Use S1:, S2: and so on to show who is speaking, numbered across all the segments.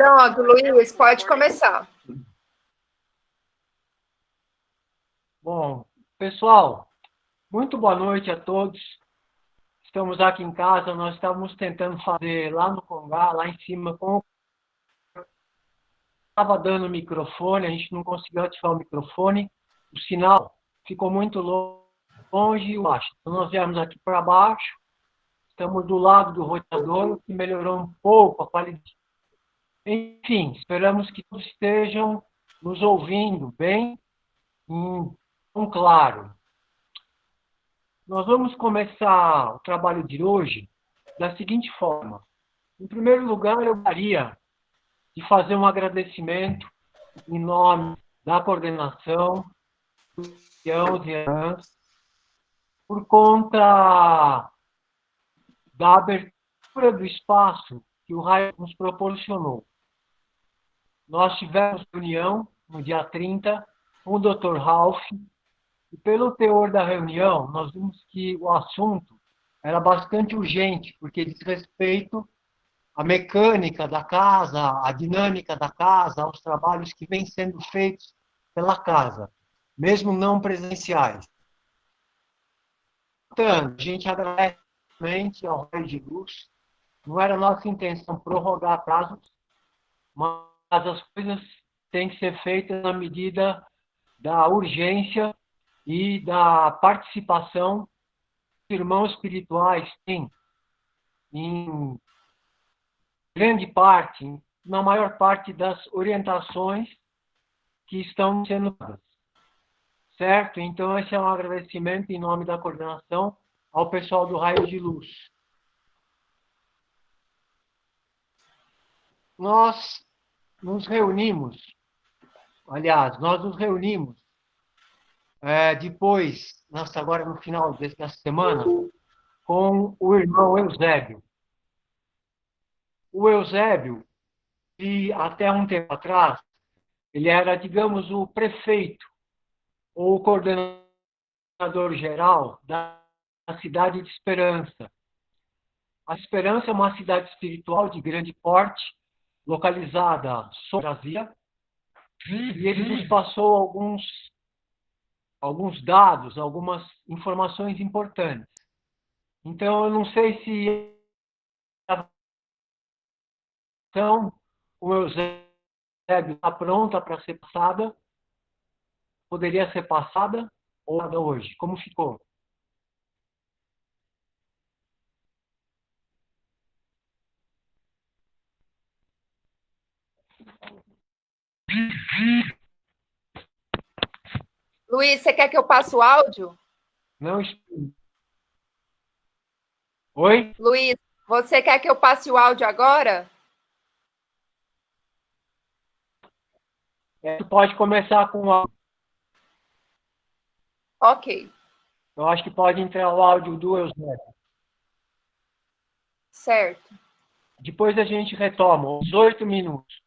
S1: Pronto, Luiz, pode começar.
S2: Bom, pessoal, muito boa noite a todos. Estamos aqui em casa, nós estávamos tentando fazer lá no Congá, lá em cima, como estava dando o microfone, a gente não conseguiu ativar o microfone, o sinal ficou muito longe e baixo. Então nós viemos aqui para baixo, estamos do lado do roteador, o que melhorou um pouco a qualidade. Enfim, esperamos que todos estejam nos ouvindo bem e claro. Nós vamos começar o trabalho de hoje da seguinte forma. Em primeiro lugar, eu gostaria de fazer um agradecimento em nome da coordenação, dos irmãos e irmãs, por conta da abertura do espaço que o Raio nos proporcionou. Nós tivemos reunião no dia 30 com o Dr. Ralph, e pelo teor da reunião, nós vimos que o assunto era bastante urgente, porque diz respeito à mecânica da casa, à dinâmica da casa, aos trabalhos que vêm sendo feitos pela casa, mesmo não presenciais. Portanto, a gente agradece ao Raio de Luz. Não era nossa intenção prorrogar prazos, mas as coisas têm que ser feitas na medida da urgência e da participação que os irmãos espirituais têm em grande parte, na maior parte das orientações que estão sendo dadas. Certo? Então, esse é um agradecimento em nome da coordenação ao pessoal do Raio de Luz. Nós nos reunimos depois, agora no final dessa semana, com o irmão Eusébio. O Eusébio, e até um tempo atrás, ele era, digamos, o prefeito ou o coordenador geral da cidade de Esperança. A Esperança é uma cidade espiritual de grande porte, localizada sobre a Brasília, e ele nos passou alguns dados, algumas informações importantes. Então, eu não sei se o Eusébio está pronta para ser passada, poderia ser passada ou nada hoje. Como ficou?
S1: Luiz, você quer que eu passe o áudio?
S2: Não. Oi?
S1: Luiz, você quer que eu passe o áudio agora?
S2: Tu pode começar com o áudio.
S1: Ok.
S2: Eu acho que pode entrar o áudio do Eusébio.
S1: Certo.
S2: Depois a gente retoma, uns 8 minutos.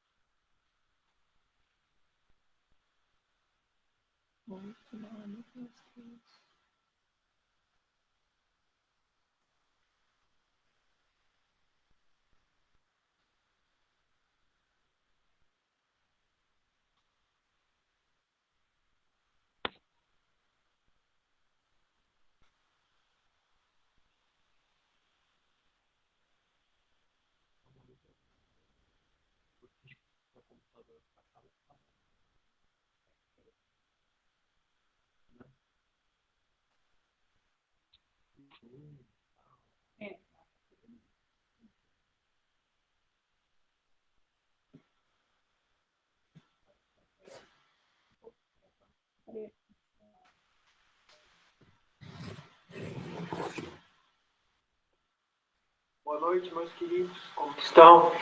S2: Boa noite, meus queridos. Como estão?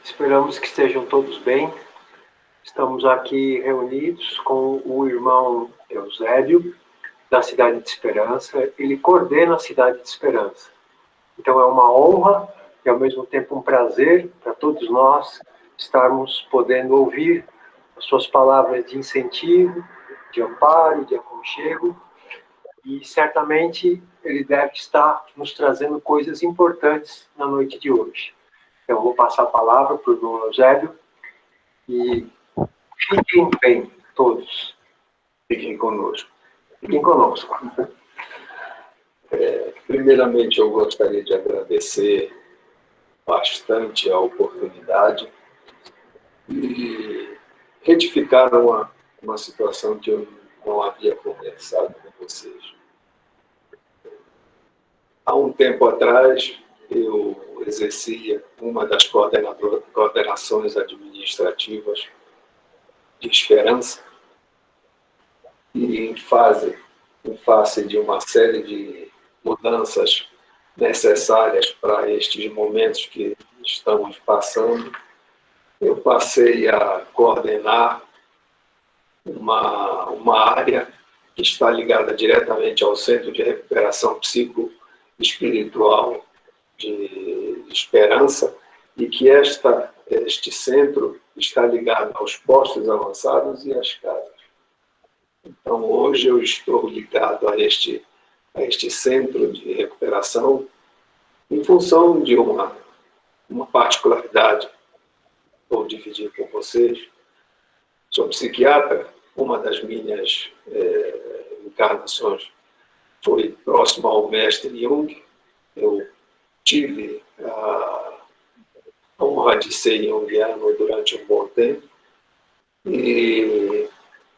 S2: Esperamos que estejam todos bem. Estamos aqui reunidos com o irmão Eusébio, da Cidade de Esperança. Ele coordena a Cidade de Esperança. Então é uma honra e ao mesmo tempo um prazer para todos nós estarmos podendo ouvir as suas palavras de incentivo, de amparo, de aconchego. E certamente ele deve estar nos trazendo coisas importantes na noite de hoje. Então, eu vou passar a palavra para o irmão Eusébio
S3: E fiquem bem, todos. Fiquem conosco. Fiquem conosco. Primeiramente, eu gostaria de agradecer bastante a oportunidade e retificar uma situação que eu não havia conversado com vocês. Há um tempo atrás, eu exercia uma das coordenações administrativas de Esperança e em face de uma série de mudanças necessárias para estes momentos que estamos passando, eu passei a coordenar uma área que está ligada diretamente ao Centro de Recuperação Psicoespiritual de Esperança e que este centro está ligado aos postos avançados e às casas. Então, hoje eu estou ligado a este centro de recuperação em função de uma particularidade. Vou dividir com vocês. Sou psiquiatra, uma das minhas encarnações foi próxima ao mestre Jung. Eu tive a honra de ser junguiano durante um bom tempo e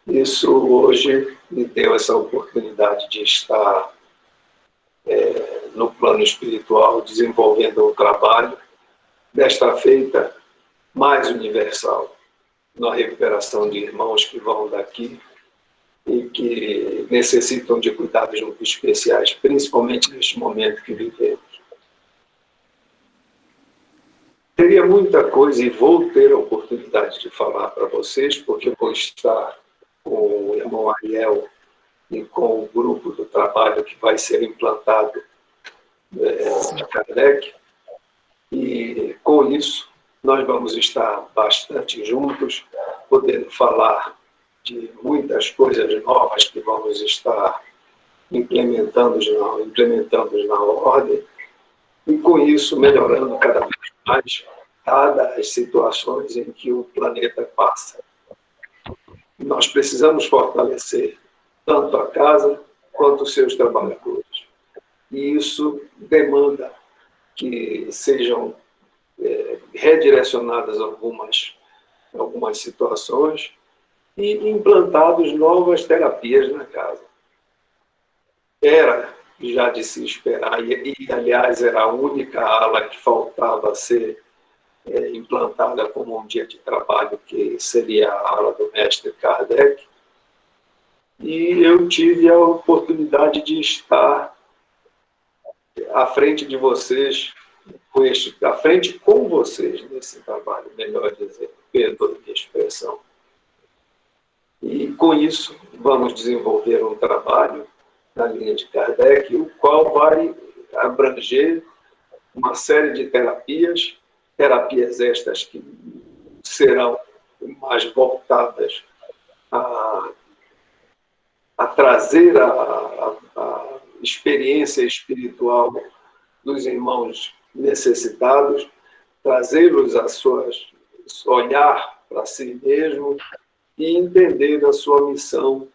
S3: isso hoje me deu essa oportunidade de estar no plano espiritual, desenvolvendo um trabalho desta feita mais universal, na recuperação de irmãos que vão daqui e que necessitam de cuidados muito especiais, principalmente neste momento que vivemos. Teria muita coisa e vou ter a oportunidade de falar para vocês, porque eu vou estar com o irmão Ariel e com o grupo do trabalho que vai ser implantado de Kardec. E com isso, nós vamos estar bastante juntos, podendo falar de muitas coisas novas que vamos estar implementando na ordem, e com isso melhorando cada vez mais, dadas as situações em que o planeta passa. Nós precisamos fortalecer tanto a casa quanto os seus trabalhadores. E isso demanda que sejam redirecionadas algumas situações e implantadas novas terapias na casa. Era já de se esperar, e aliás era a única ala que faltava ser implantada como um dia de trabalho, que seria a ala do mestre Kardec, e eu tive a oportunidade de estar à frente de vocês, à frente com vocês nesse trabalho, melhor dizendo, perdoe minha expressão. E com isso vamos desenvolver um trabalho na linha de Kardec, o qual vai abranger uma série de terapias estas que serão mais voltadas a trazer a experiência espiritual dos irmãos necessitados, trazê-los a olhar para si mesmo e entender a sua missão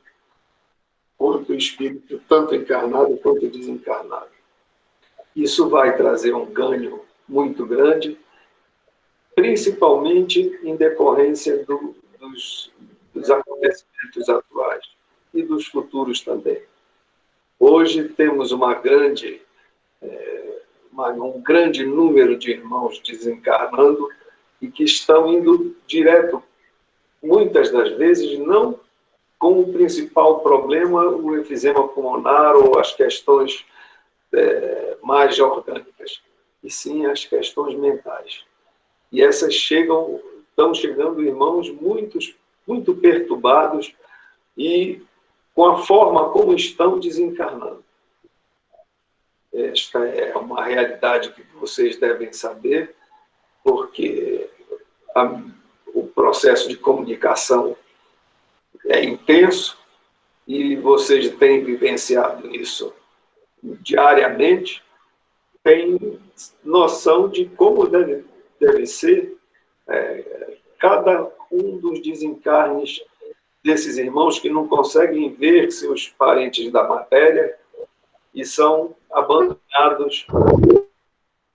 S3: quanto espírito, tanto encarnado quanto desencarnado. Isso vai trazer um ganho muito grande, principalmente em decorrência dos acontecimentos atuais e dos futuros também. Hoje temos um grande número de irmãos desencarnando e que estão indo direto, muitas das vezes, não com o principal problema, o enfisema pulmonar ou as questões mais orgânicas, e sim as questões mentais. E essas estão chegando irmãos muito perturbados e com a forma como estão desencarnando. Esta é uma realidade que vocês devem saber, porque o processo de comunicação é intenso e vocês têm vivenciado isso diariamente, têm noção de como deve ser cada um dos desencarnes desses irmãos que não conseguem ver seus parentes da matéria e são abandonados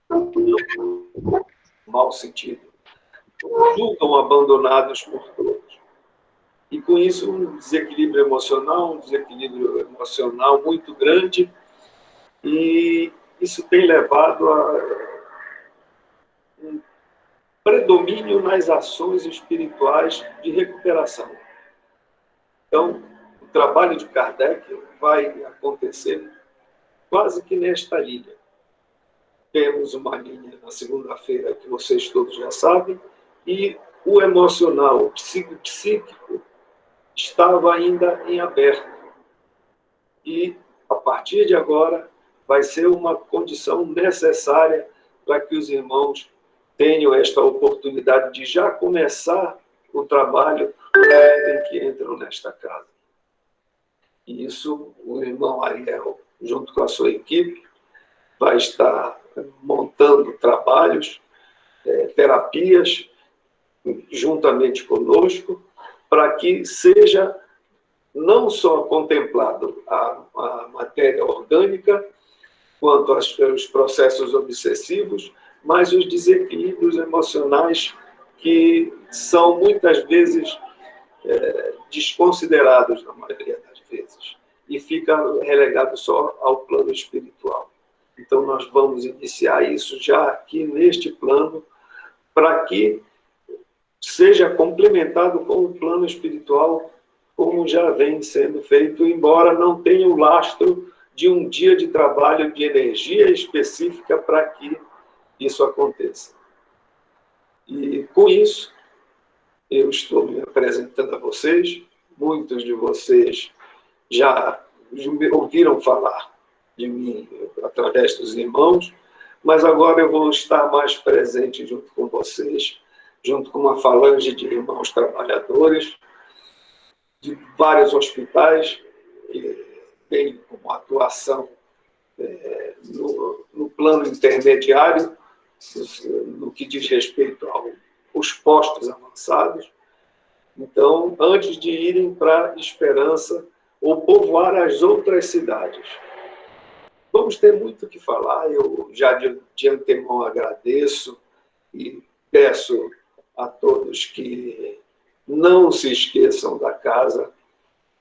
S3: no mau sentido. Julgam abandonados por todos. E com isso um desequilíbrio emocional muito grande, e isso tem levado a um predomínio nas ações espirituais de recuperação. Então, o trabalho de Kardec vai acontecer quase que nesta linha. Temos uma linha na segunda-feira que vocês todos já sabem, e o emocional, o psíquico, estava ainda em aberto. E, a partir de agora, vai ser uma condição necessária para que os irmãos tenham esta oportunidade de já começar o trabalho em que entram nesta casa. E isso, o irmão Ariel, junto com a sua equipe, vai estar montando trabalhos, terapias, juntamente conosco, para que seja não só contemplado a matéria orgânica, quanto aos processos obsessivos, mas os desequilíbrios emocionais que são muitas vezes desconsiderados na maioria das vezes, e fica relegado só ao plano espiritual. Então, nós vamos iniciar isso já aqui neste plano, para que seja complementado com o plano espiritual, como já vem sendo feito, embora não tenha o lastro de um dia de trabalho de energia específica para que isso aconteça. E, com isso, eu estou me apresentando a vocês. Muitos de vocês já ouviram falar de mim através dos irmãos, mas agora eu vou estar mais presente junto com vocês, junto com uma falange de irmãos trabalhadores de vários hospitais que têm como atuação no plano intermediário, no que diz respeito aos postos avançados. Então, antes de irem para Esperança ou povoar as outras cidades. Vamos ter muito o que falar. Eu já de antemão agradeço e peço a todos que não se esqueçam da casa,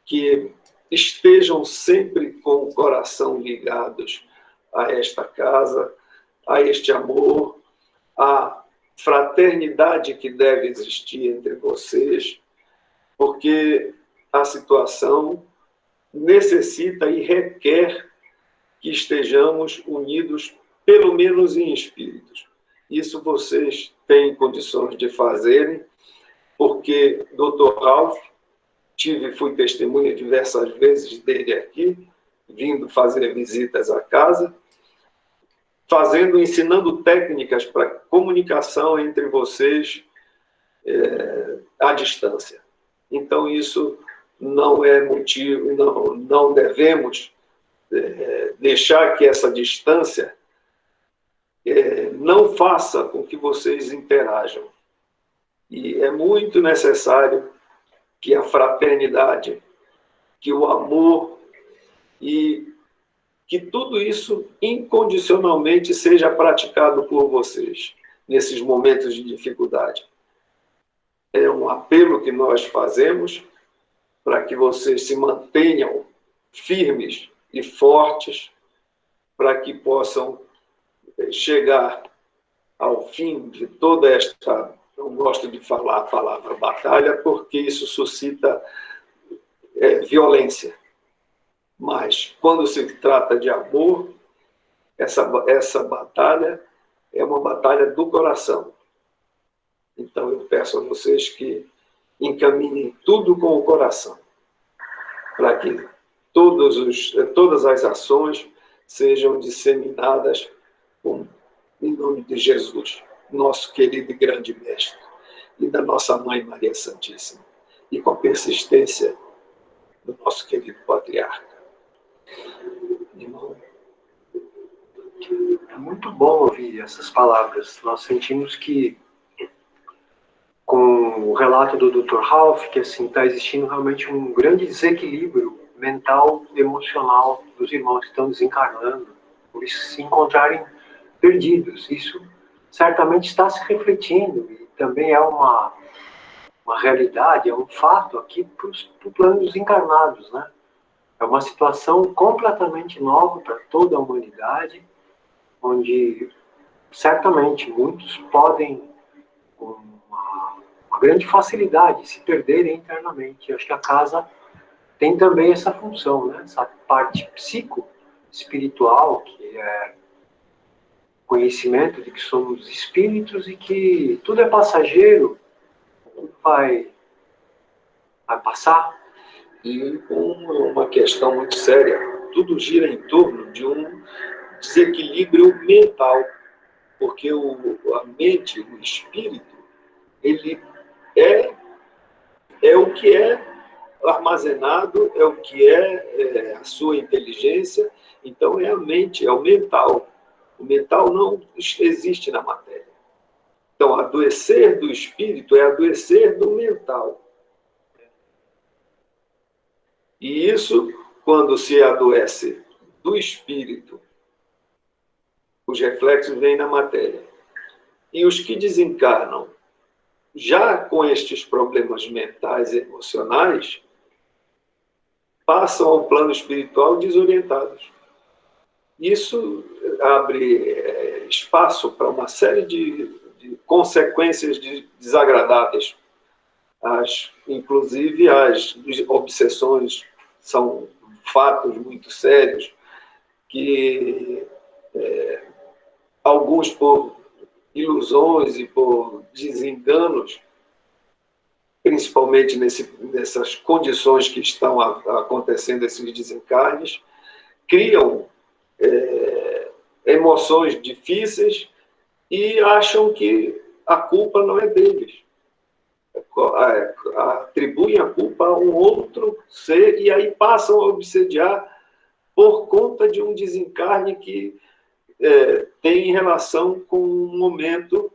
S3: que estejam sempre com o coração ligados a esta casa, a este amor, a fraternidade que deve existir entre vocês, porque a situação necessita e requer que estejamos unidos, pelo menos em espíritos. Isso vocês têm condições de fazerem, porque Dr. Ralph, fui testemunha diversas vezes dele aqui, vindo fazer visitas à casa, ensinando técnicas para comunicação entre vocês à distância. Então, isso não é motivo, não devemos deixar que essa distância não faça com que vocês interajam. E é muito necessário que a fraternidade, que o amor e que tudo isso incondicionalmente seja praticado por vocês nesses momentos de dificuldade. É um apelo que nós fazemos para que vocês se mantenham firmes e fortes, para que possam chegar ao fim de toda esta... Não gosto de falar a palavra batalha, porque isso suscita violência. Mas, quando se trata de amor, essa batalha é uma batalha do coração. Então, eu peço a vocês que encaminhem tudo com o coração, para que todas as ações sejam disseminadas em nome de Jesus, nosso querido e grande Mestre, e da nossa Mãe Maria Santíssima, e com a persistência do nosso querido Patriarca. Irmão.
S4: É muito bom ouvir essas palavras. Nós sentimos que, com o relato do Dr. Ralph, que assim está existindo realmente um grande desequilíbrio mental e emocional dos irmãos que estão desencarnando, por se encontrarem perdidos. Isso certamente está se refletindo e também é uma realidade, é um fato aqui para o plano dos encarnados, né? É uma situação completamente nova para toda a humanidade, onde certamente muitos podem, com uma grande facilidade, se perderem internamente. Eu acho que a casa tem também essa função, né? Essa parte psico-espiritual, que é conhecimento de que somos espíritos e que tudo é passageiro, tudo vai passar.
S3: E uma questão muito séria, tudo gira em torno de um desequilíbrio mental, porque a mente, o espírito, ele é o que é armazenado, é o que é a sua inteligência, então é a mente, é o mental. O mental não existe na matéria. Então, adoecer do espírito é adoecer do mental. E isso, quando se adoece do espírito, os reflexos vêm na matéria. E os que desencarnam já com estes problemas mentais e emocionais, passam ao plano espiritual desorientados. Isso abre espaço para uma série de consequências desagradáveis. Inclusive, as obsessões são fatos muito sérios que alguns, por ilusões e por desenganos, principalmente nessas condições que estão acontecendo, esses desencarnes, criam emoções difíceis e acham que a culpa não é deles. Atribuem a culpa a um outro ser e aí passam a obsediar por conta de um desencarne que tem relação com um momento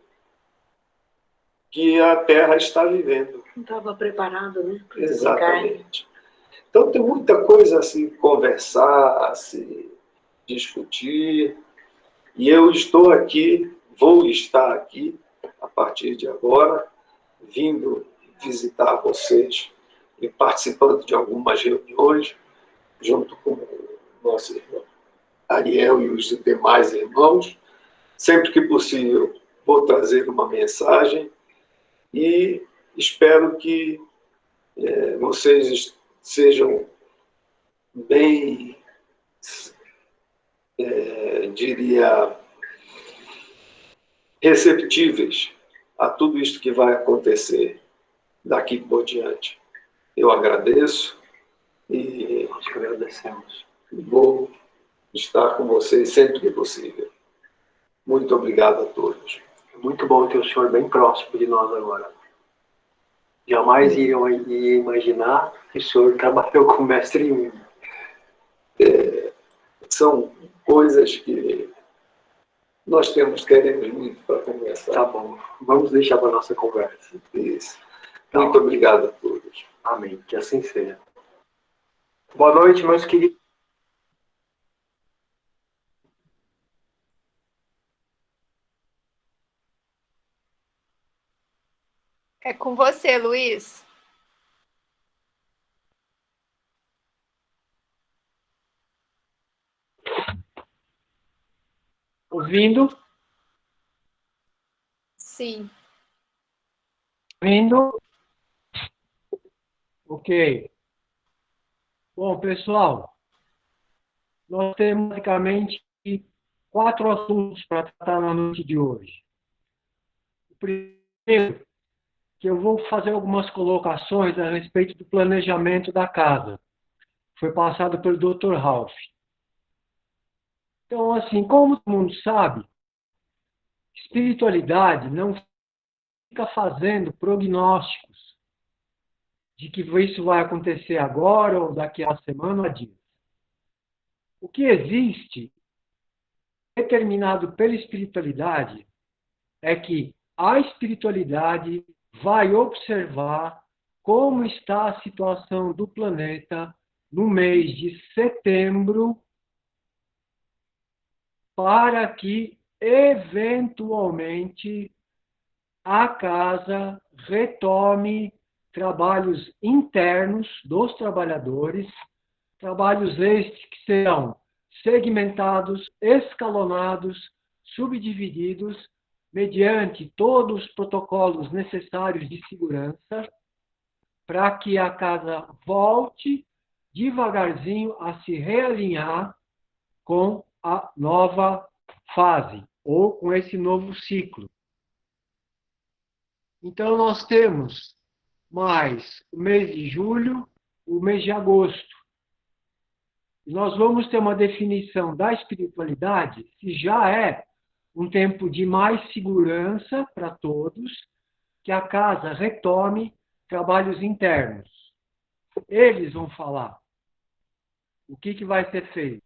S3: que a Terra está vivendo.
S5: Não estava preparado, né?
S3: Exatamente. Então tem muita coisa a se conversar, a se discutir, e eu estou aqui, vou estar aqui a partir de agora, vindo visitar vocês e participando de algumas reuniões, junto com o nosso irmão Ariel e os demais irmãos. Sempre que possível, vou trazer uma mensagem e espero que vocês sejam bem, diria, receptíveis a tudo isso que vai acontecer daqui por diante. Eu agradeço e
S4: Nós que agradecemos.
S3: vou estar com vocês sempre que possível. Muito obrigado a todos.
S4: É muito bom ter o senhor bem próximo de nós agora. Jamais ia imaginar que o senhor trabalhou com o mestre Yun.
S3: São coisas que nós queremos muito para conversar.
S4: Tá bom, vamos deixar para a nossa conversa.
S3: Isso. Muito obrigado a todos.
S4: Amém, que assim seja. Boa noite, meus queridos.
S1: É com você, Luiz.
S2: Ouvindo?
S1: Sim.
S2: Ouvindo? Ok. Bom, pessoal, nós temos basicamente 4 assuntos para tratar na noite de hoje. O primeiro, que eu vou fazer algumas colocações a respeito do planejamento da casa. Foi passado pelo Dr. Ralph. Então, assim, como todo mundo sabe, espiritualidade não fica fazendo prognósticos de que isso vai acontecer agora ou daqui a uma semana ou dias. O que existe, determinado pela espiritualidade, é que a espiritualidade vai observar como está a situação do planeta no mês de setembro, para que, eventualmente, a casa retome trabalhos internos dos trabalhadores, trabalhos estes que serão segmentados, escalonados, subdivididos, mediante todos os protocolos necessários de segurança, para que a casa volte devagarzinho a se realinhar com a nova fase, ou com esse novo ciclo. Então, nós temos mais o mês de julho, o mês de agosto. E nós vamos ter uma definição da espiritualidade, se já é um tempo de mais segurança para todos, que a casa retome trabalhos internos. Eles vão falar o que vai ser feito,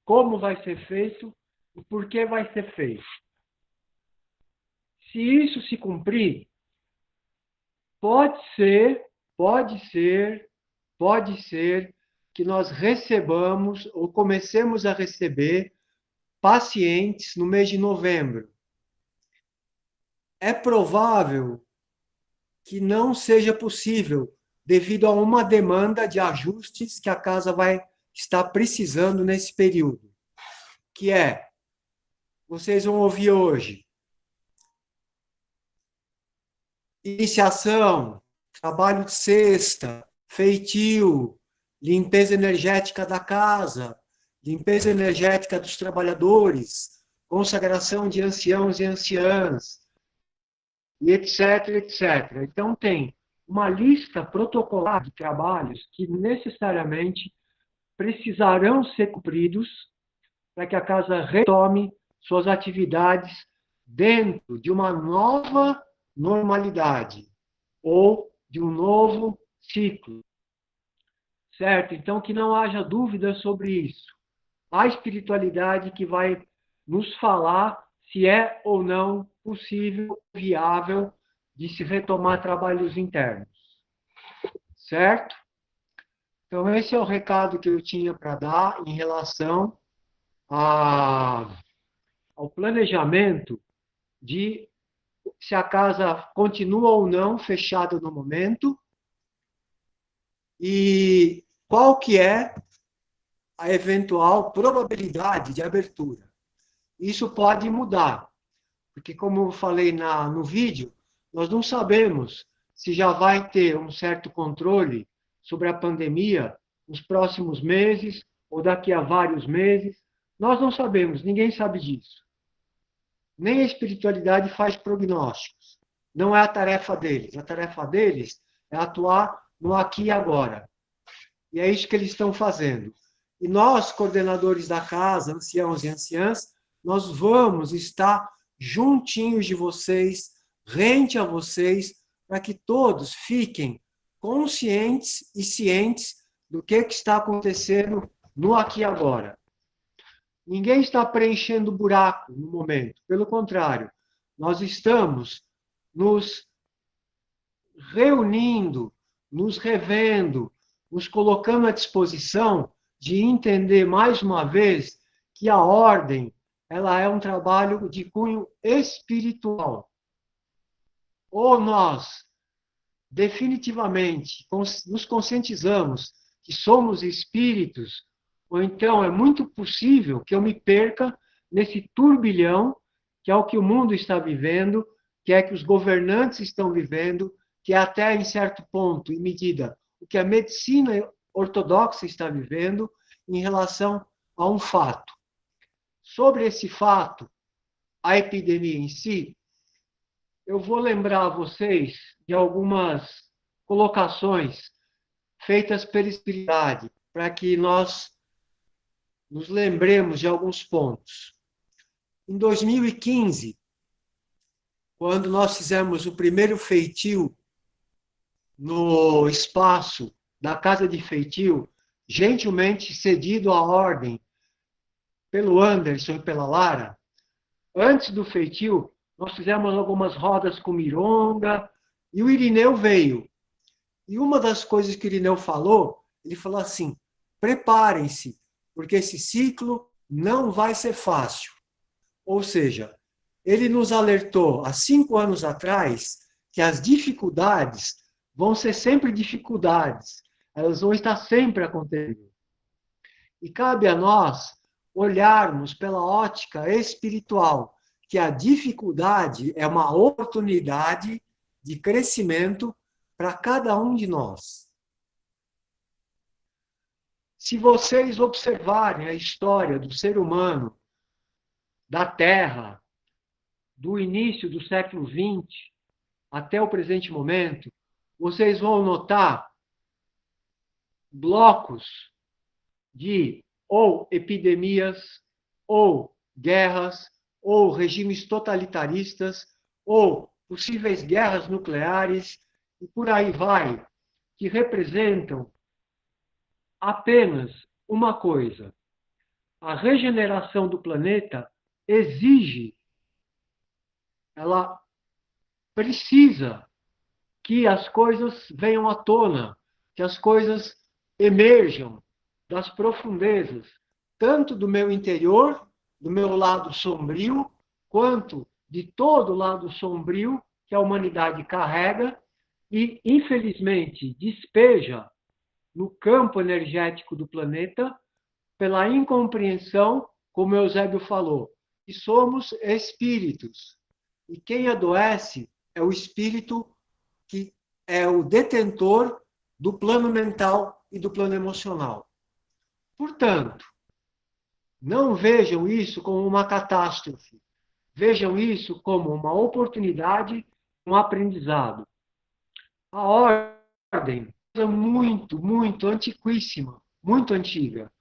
S2: como vai ser feito e por que vai ser feito. Se isso se cumprir, pode ser que nós recebamos ou comecemos a receber pacientes no mês de novembro. É provável que não seja possível, devido a uma demanda de ajustes que a casa vai estar precisando nesse período. Que é, vocês vão ouvir hoje, iniciação, trabalho de cesta, feitio, limpeza energética da casa, limpeza energética dos trabalhadores, consagração de anciãos e anciãs, e etc, etc. Então, tem uma lista protocolar de trabalhos que necessariamente precisarão ser cumpridos para que a casa retome suas atividades dentro de uma nova normalidade ou de um novo ciclo. Certo? Então, que não haja dúvida sobre isso. A espiritualidade que vai nos falar se é ou não possível, viável, de se retomar trabalhos internos. Certo? Então, esse é o recado que eu tinha para dar em relação ao planejamento de se a casa continua ou não fechada no momento e qual que é a eventual probabilidade de abertura. Isso pode mudar, porque como eu falei no vídeo, nós não sabemos se já vai ter um certo controle sobre a pandemia nos próximos meses ou daqui a vários meses. Nós não sabemos, ninguém sabe disso. Nem a espiritualidade faz prognósticos. Não é a tarefa deles. A tarefa deles é atuar no aqui e agora. E é isso que eles estão fazendo. E nós, coordenadores da casa, anciãos e anciãs, nós vamos estar juntinhos de vocês, rente a vocês, para que todos fiquem conscientes e cientes do que está acontecendo no aqui e agora. Ninguém está preenchendo buraco no momento. Pelo contrário, nós estamos nos reunindo, nos revendo, nos colocando à disposição de entender mais uma vez que a ordem ela é um trabalho de cunho espiritual. Ou nós definitivamente nos conscientizamos que somos espíritos, ou então é muito possível que eu me perca nesse turbilhão que é o que o mundo está vivendo, que é que os governantes estão vivendo, que é até em certo ponto, em medida, o que a medicina ortodoxa está vivendo em relação a um fato. Sobre esse fato, a epidemia em si, eu vou lembrar a vocês de algumas colocações feitas pela espiritualidade, para que nós nos lembremos de alguns pontos. Em 2015, quando nós fizemos o primeiro feitio no espaço da Casa de Feitio, gentilmente cedido à ordem pelo Anderson e pela Lara, antes do feitio, nós fizemos algumas rodas com mironga, E o Irineu veio. E uma das coisas que o Irineu falou, ele falou assim, preparem-se, porque esse ciclo não vai ser fácil. Ou seja, ele nos alertou há 5 anos atrás que as dificuldades vão ser sempre dificuldades. Elas vão estar sempre acontecendo. E cabe a nós olharmos pela ótica espiritual, que a dificuldade é uma oportunidade de crescimento para cada um de nós. Se vocês observarem a história do ser humano, da Terra, do início do século XX até o presente momento, vocês vão notar blocos de ou epidemias, ou guerras, ou regimes totalitaristas, ou possíveis guerras nucleares, e por aí vai, que representam apenas uma coisa. A regeneração do planeta exige, ela precisa que as coisas venham à tona, que as coisas emerjam das profundezas, tanto do meu interior, do meu lado sombrio, quanto de todo o lado sombrio que a humanidade carrega e, infelizmente, despeja no campo energético do planeta pela incompreensão, como Eusébio falou, que somos espíritos. E quem adoece é o espírito que é o detentor do plano mental e do plano emocional. Portanto, não vejam isso como uma catástrofe. Vejam isso como uma oportunidade, um aprendizado. A ordem é muito antiquíssima, muito antiga.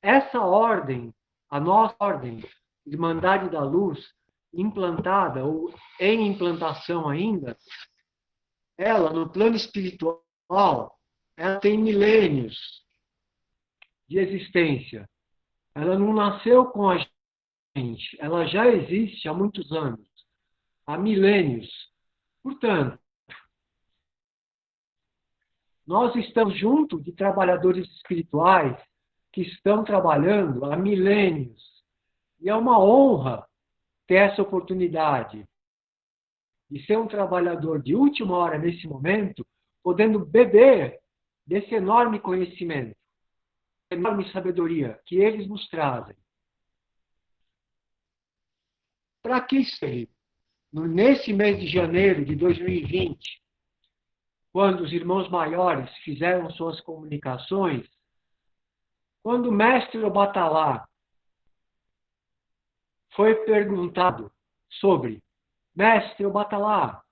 S2: Essa ordem, a nossa ordem, Irmandade da Luz, implantada ou em implantação ainda, ela, no plano espiritual, ela tem milênios de existência. Ela não nasceu com a gente, ela já existe há muitos anos, há milênios. Portanto, nós estamos junto de trabalhadores espirituais que estão trabalhando há milênios. E é uma honra ter essa oportunidade de ser um trabalhador de última hora nesse momento, podendo beber desse enorme conhecimento, enorme sabedoria que eles nos trazem. Para que serve? Nesse mês de janeiro de 2020, quando os irmãos maiores fizeram suas comunicações, quando o mestre Obatalá foi perguntado sobre, mestre Obatalá,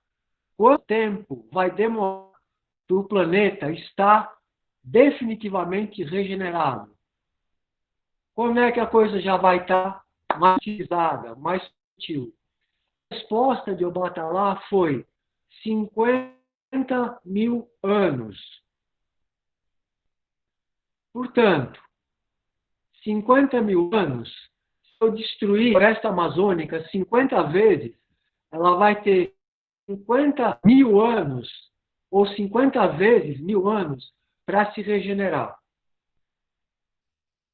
S2: quanto tempo vai demorar para o planeta estar definitivamente regenerado? Como é que a coisa já vai estar mais utilizada, mais sutil? A resposta de Obatalá foi 50 mil anos. Portanto, 50 mil anos, se eu destruir a floresta amazônica 50 vezes, ela vai ter 50 mil anos, ou 50 vezes 1000 anos, para se regenerar.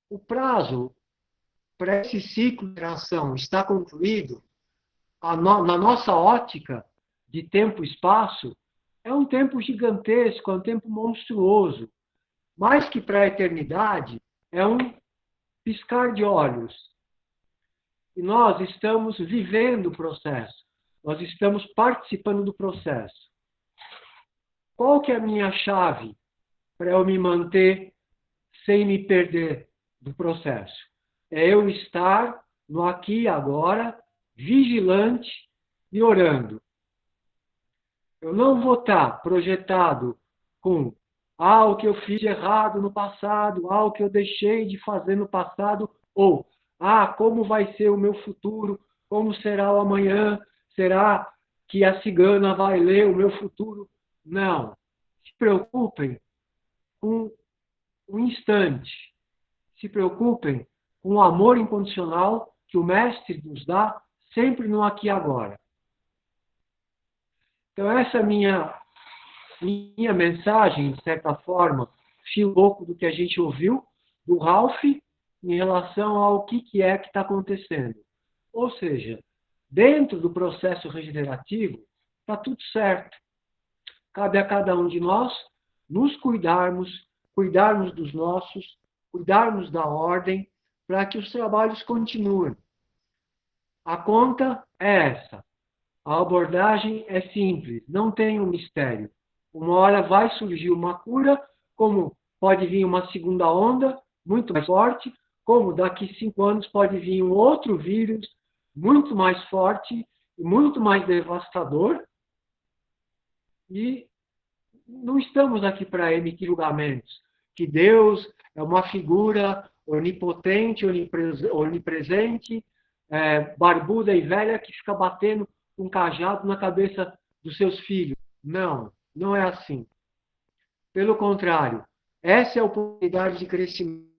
S2: O prazo para esse ciclo de regeneração está concluído, na nossa ótica de tempo e espaço, é um tempo gigantesco, é um tempo monstruoso. Mais que para a eternidade, é um piscar de olhos. E nós estamos vivendo o processo. Nós estamos participando do processo. Qual que é a minha chave para eu me manter sem me perder do processo? É eu estar no aqui e agora, vigilante e orando. Eu não vou estar projetado com o que eu fiz de errado no passado, o que eu deixei de fazer no passado, ou como vai ser o meu futuro, como será o amanhã, será que a cigana vai ler o meu futuro? Não. Se preocupem com o instante. Se preocupem com o amor incondicional que o Mestre nos dá sempre no aqui e agora. Então, essa é a minha minha mensagem, de certa forma, um pouco do que a gente ouviu do Ralph em relação ao que é que está acontecendo. Ou seja, dentro do processo regenerativo, está tudo certo. Cabe a cada um de nós nos cuidarmos, cuidarmos dos nossos, cuidarmos da ordem, para que os trabalhos continuem. A conta é essa. A abordagem é simples, não tem um mistério. Uma hora vai surgir uma cura, como pode vir uma segunda onda, muito mais forte, como daqui 5 anos pode vir um outro vírus, muito mais forte e muito mais devastador. E não estamos aqui para emitir julgamentos, que Deus é uma figura onipotente, onipresente, barbuda e velha que fica batendo um cajado na cabeça dos seus filhos. Não, não é assim. Pelo contrário, essa é a oportunidade de crescimento.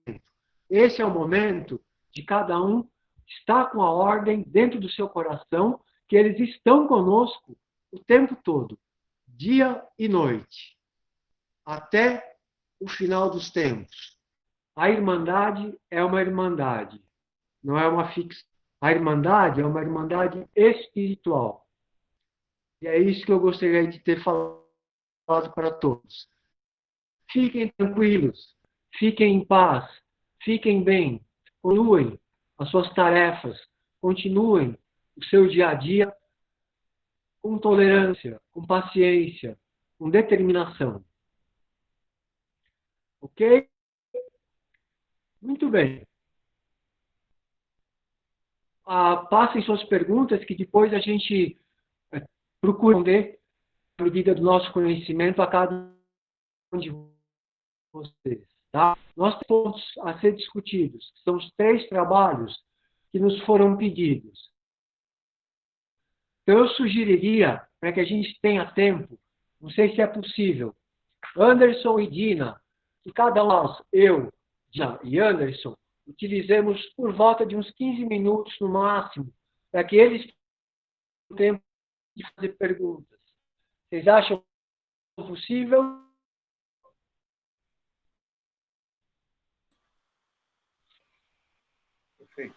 S2: Esse é o momento de cada um estar com a ordem dentro do seu coração, que eles estão conosco o tempo todo, dia e noite, até o final dos tempos. A Irmandade é uma Irmandade, não é uma ficção. A Irmandade é uma Irmandade espiritual. E é isso que eu gostaria de ter falado para todos. Fiquem tranquilos, fiquem em paz, fiquem bem, continuem as suas tarefas, continuem o seu dia a dia com tolerância, com paciência, com determinação. Ok? Muito bem. Passem suas perguntas, que depois a gente procura responder à medida do nosso conhecimento a cada um de vocês. Tá? Nós temos pontos a ser discutidos, que são os 3 trabalhos que nos foram pedidos. Então, eu sugeriria, para que a gente tenha tempo, não sei se é possível, Anderson e Dina, que cada um de nós, eu, Dina e Anderson, utilizemos por volta de uns 15 minutos no máximo, para que eles tenham tempo de fazer perguntas. Vocês acham possível?
S5: Perfeito.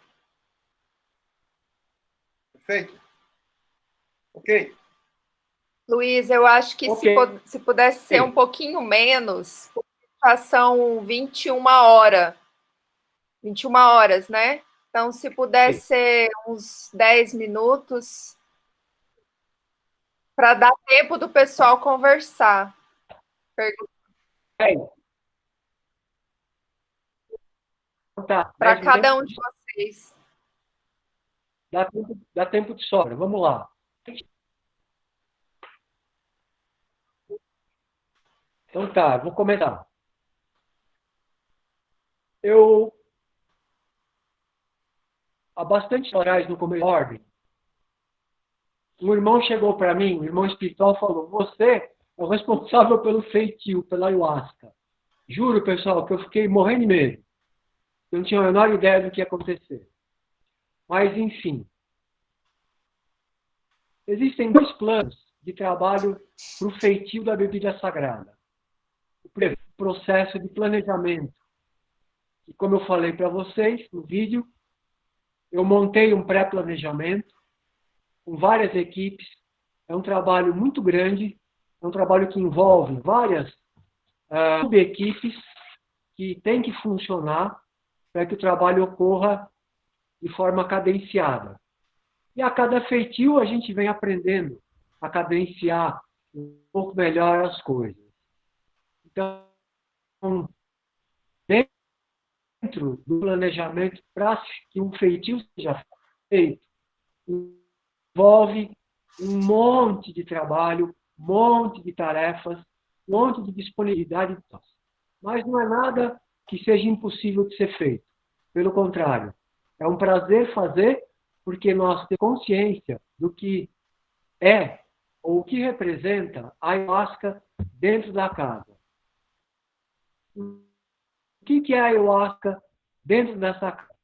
S5: Perfeito. Ok.
S1: Luiz, eu acho que
S2: Ok.
S1: se pudesse ser um pouquinho menos, já são 21 horas. 21 horas, né? Então, se pudesse ser uns 10 minutos, para dar tempo do pessoal conversar.
S2: Tá,
S1: Para cada um de vocês.
S2: Dá tempo de sobra. Vamos lá. Então tá, vou começar. Há bastante horas no começo da ordem, um irmão chegou para mim, um irmão espiritual, falou: você é o responsável pelo feitio, pela ayahuasca. Juro, pessoal, que eu fiquei morrendo de medo. Eu não tinha a menor ideia do que ia acontecer. Mas, enfim. Existem 2 planos de trabalho para o feitio da bebida sagrada. O processo de planejamento. E como eu falei para vocês no vídeo, eu montei um pré-planejamento com várias equipes. É um trabalho muito grande, é um trabalho que envolve várias subequipes que têm que funcionar para que o trabalho ocorra de forma cadenciada. E a cada feitio a gente vem aprendendo a cadenciar um pouco melhor as coisas. Então, dentro do planejamento para que um feitio seja feito, envolve um monte de trabalho, um monte de tarefas, um monte de disponibilidade. Mas não é nada que seja impossível de ser feito. Pelo contrário, é um prazer fazer, porque nós temos consciência do que é ou o que representa a ayahuasca dentro da casa. O que é a ayahuasca dentro dessa casa?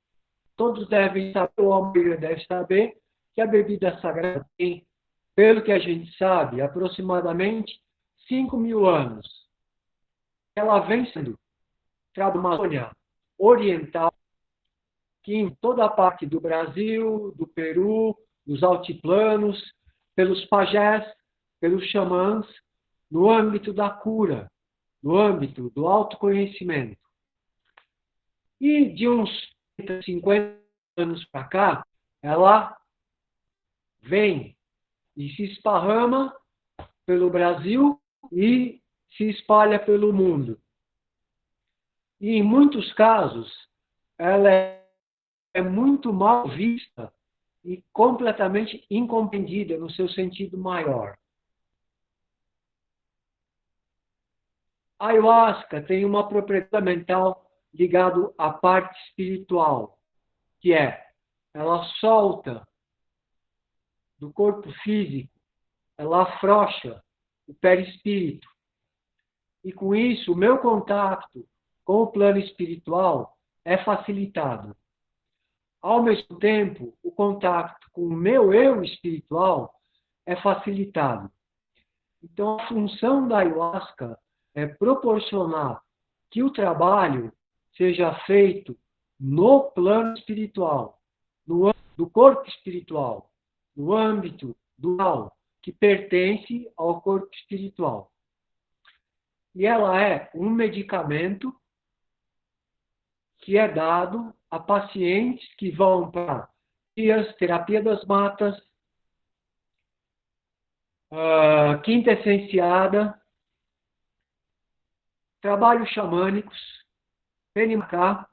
S2: Todos devem saber, ou a maioria deve saber, que a bebida sagrada tem, pelo que a gente sabe, aproximadamente 5.000 anos. Ela vem sendo Amazônia Oriental, que em toda a parte do Brasil, do Peru, dos altiplanos, pelos pajés, pelos xamãs, no âmbito da cura, no âmbito do autoconhecimento. E de uns 50 anos para cá, ela vem e se esparrama pelo Brasil e se espalha pelo mundo. E, em muitos casos, ela é muito mal vista e completamente incompreendida no seu sentido maior. A ayahuasca tem uma propriedade fundamental ligada à parte espiritual, que é, ela solta do corpo físico, ela afrouxa o perispírito. E com isso, o meu contato com o plano espiritual é facilitado. Ao mesmo tempo, o contato com o meu eu espiritual é facilitado. Então, a função da ayahuasca é proporcionar que o trabalho seja feito no plano espiritual, no âmbito do corpo espiritual, no âmbito do mal, que pertence ao corpo espiritual. E ela é um medicamento que é dado a pacientes que vão para terapia das matas, quinta essenciada, trabalhos xamânicos, PNK.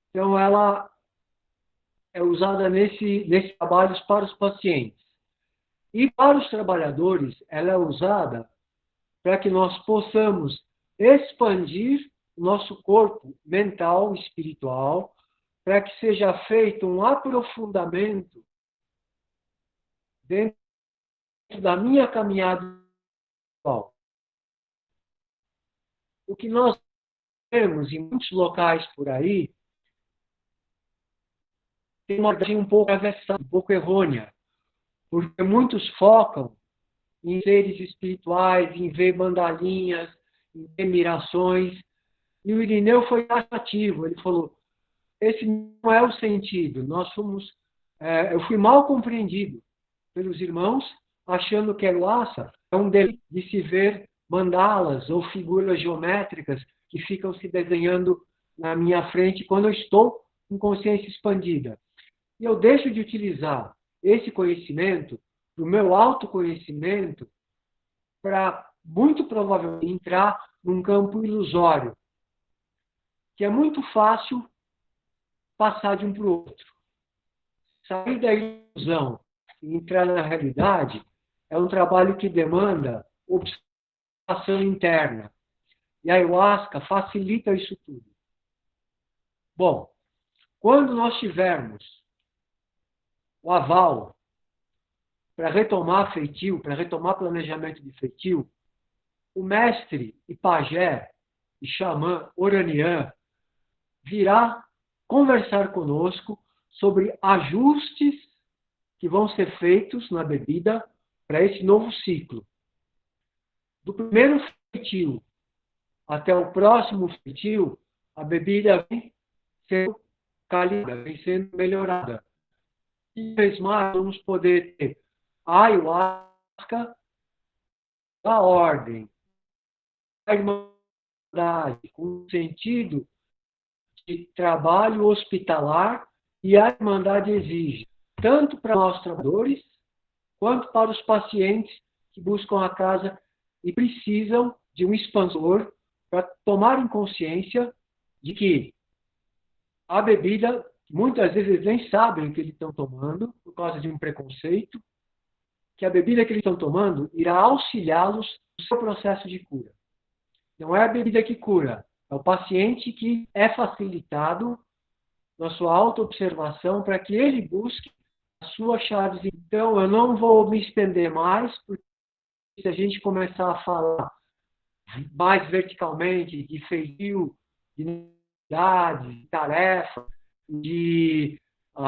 S2: Então, ela é usada nesses trabalhos para os pacientes. E para os trabalhadores, ela é usada para que nós possamos expandir o nosso corpo mental e espiritual, para que seja feito um aprofundamento dentro da minha caminhada espiritual. O que nós temos em muitos locais por aí tem uma ordem um pouco atravessada, um pouco errônea, porque muitos focam em seres espirituais, em ver mandalinhas, em ver mirações. E o Irineu foi ativo, ele falou, esse não é o sentido, eu fui mal compreendido pelos irmãos, achando que a ayahuasca é um delírio de se ver mandalas ou figuras geométricas que ficam se desenhando na minha frente quando eu estou com consciência expandida. E eu deixo de utilizar esse conhecimento, o meu autoconhecimento, para, muito provavelmente, entrar num campo ilusório, que é muito fácil passar de um para o outro. Sair da ilusão e entrar na realidade é um trabalho que demanda observação interna. E a ayahuasca facilita isso tudo. Bom, quando nós tivermos o aval para retomar feitio, para retomar planejamento de feitio, o mestre e pajé e xamã Oranian virá conversar conosco sobre ajustes que vão ser feitos na bebida para esse novo ciclo. Do primeiro feitio até o próximo feitio, a bebida vem sendo calibrada, vem sendo melhorada. E vez mais vamos poder ter a ayahuasca da ordem, a irmandade, com o sentido de trabalho hospitalar, e a irmandade exige, tanto para nós trabalhadores, quanto para os pacientes que buscam a casa e precisam de um expansor para tomarem consciência de que a bebida, muitas vezes eles nem sabem o que eles estão tomando, por causa de um preconceito, que a bebida que eles estão tomando irá auxiliá-los no seu processo de cura. Não é a bebida que cura, é o paciente que é facilitado na sua autoobservação para que ele busque as suas chaves. Então, eu não vou me estender mais, porque se a gente começar a falar mais verticalmente de feitio, de necessidade, de tarefa, de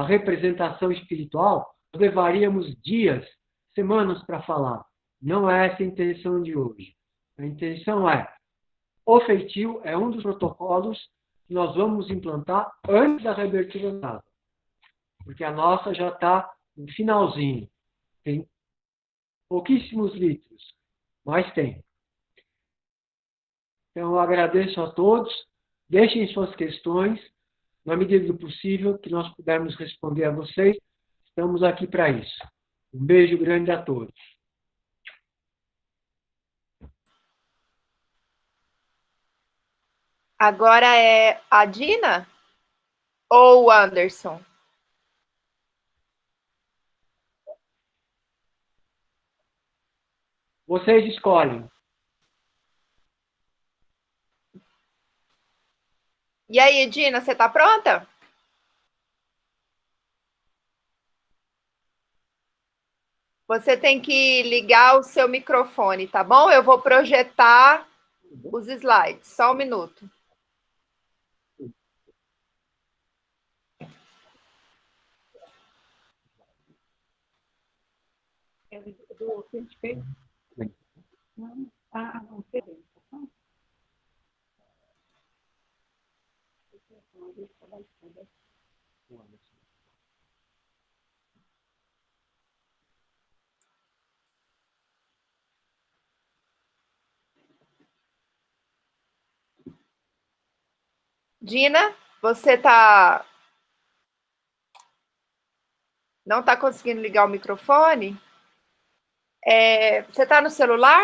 S2: representação espiritual, nós levaríamos dias, semanas para falar. Não é essa a intenção de hoje. A intenção o feitio é um dos protocolos que nós vamos implantar antes da reabertura da água. Porque a nossa já está no finalzinho. Tem pouquíssimos litros, mas tem. Então, eu agradeço a todos. Deixem suas questões. Na medida do possível, que nós pudermos responder a vocês, estamos aqui para isso. Um beijo grande a todos.
S1: Agora é a Dina ou o Anderson?
S2: Vocês escolhem.
S1: E aí, Dina, você está pronta? Você tem que ligar o seu microfone, tá bom? Eu vou projetar os slides. Só um minuto. Dina, você não está conseguindo ligar o microfone? Você está no celular?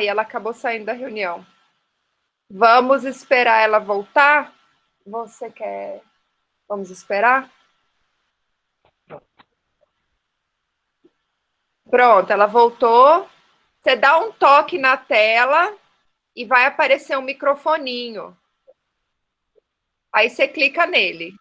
S1: E ela acabou saindo da reunião. Vamos esperar ela voltar? Você quer... Vamos esperar? Pronto, ela voltou. Você dá um toque na tela e vai aparecer um microfoninho. Aí você clica nele.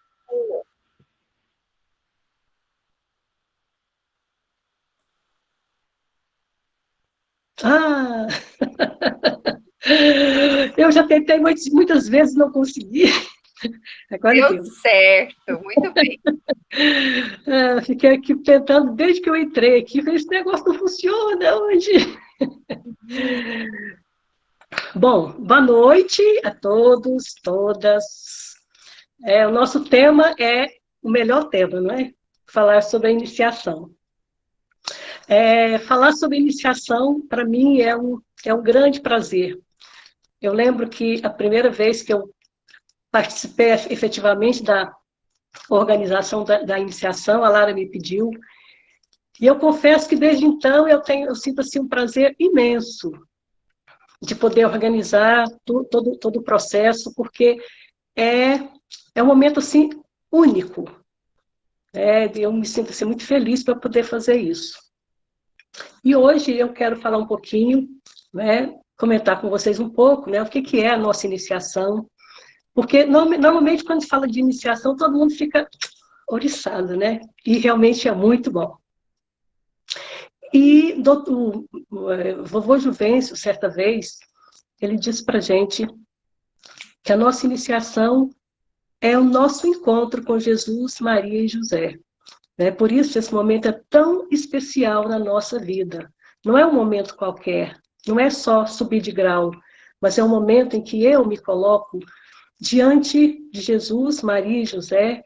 S6: Eu já tentei muitas vezes, não consegui. Agora
S1: deu certo, muito bem.
S6: Fiquei aqui tentando desde que eu entrei aqui. Esse negócio não funciona hoje. Bom, boa noite a todos, todas. O nosso tema é o melhor tema, não é? Falar sobre a iniciação. Falar sobre iniciação, para mim, é um grande prazer. Eu lembro que a primeira vez que eu participei efetivamente da organização da iniciação, a Lara me pediu, e eu confesso que desde então eu sinto assim, um prazer imenso de poder organizar todo o processo, porque é um momento assim, único. Eu me sinto assim, muito feliz para poder fazer isso. E hoje eu quero falar um pouquinho, comentar com vocês um pouco, o que é a nossa iniciação, porque normalmente quando se fala de iniciação, todo mundo fica oriçado, E realmente é muito bom. E o vovô Juvencio, certa vez, ele disse para a gente que a nossa iniciação é o nosso encontro com Jesus, Maria e José. Por isso, esse momento é tão especial na nossa vida. Não é um momento qualquer, não é só subir de grau, mas é um momento em que eu me coloco diante de Jesus, Maria e José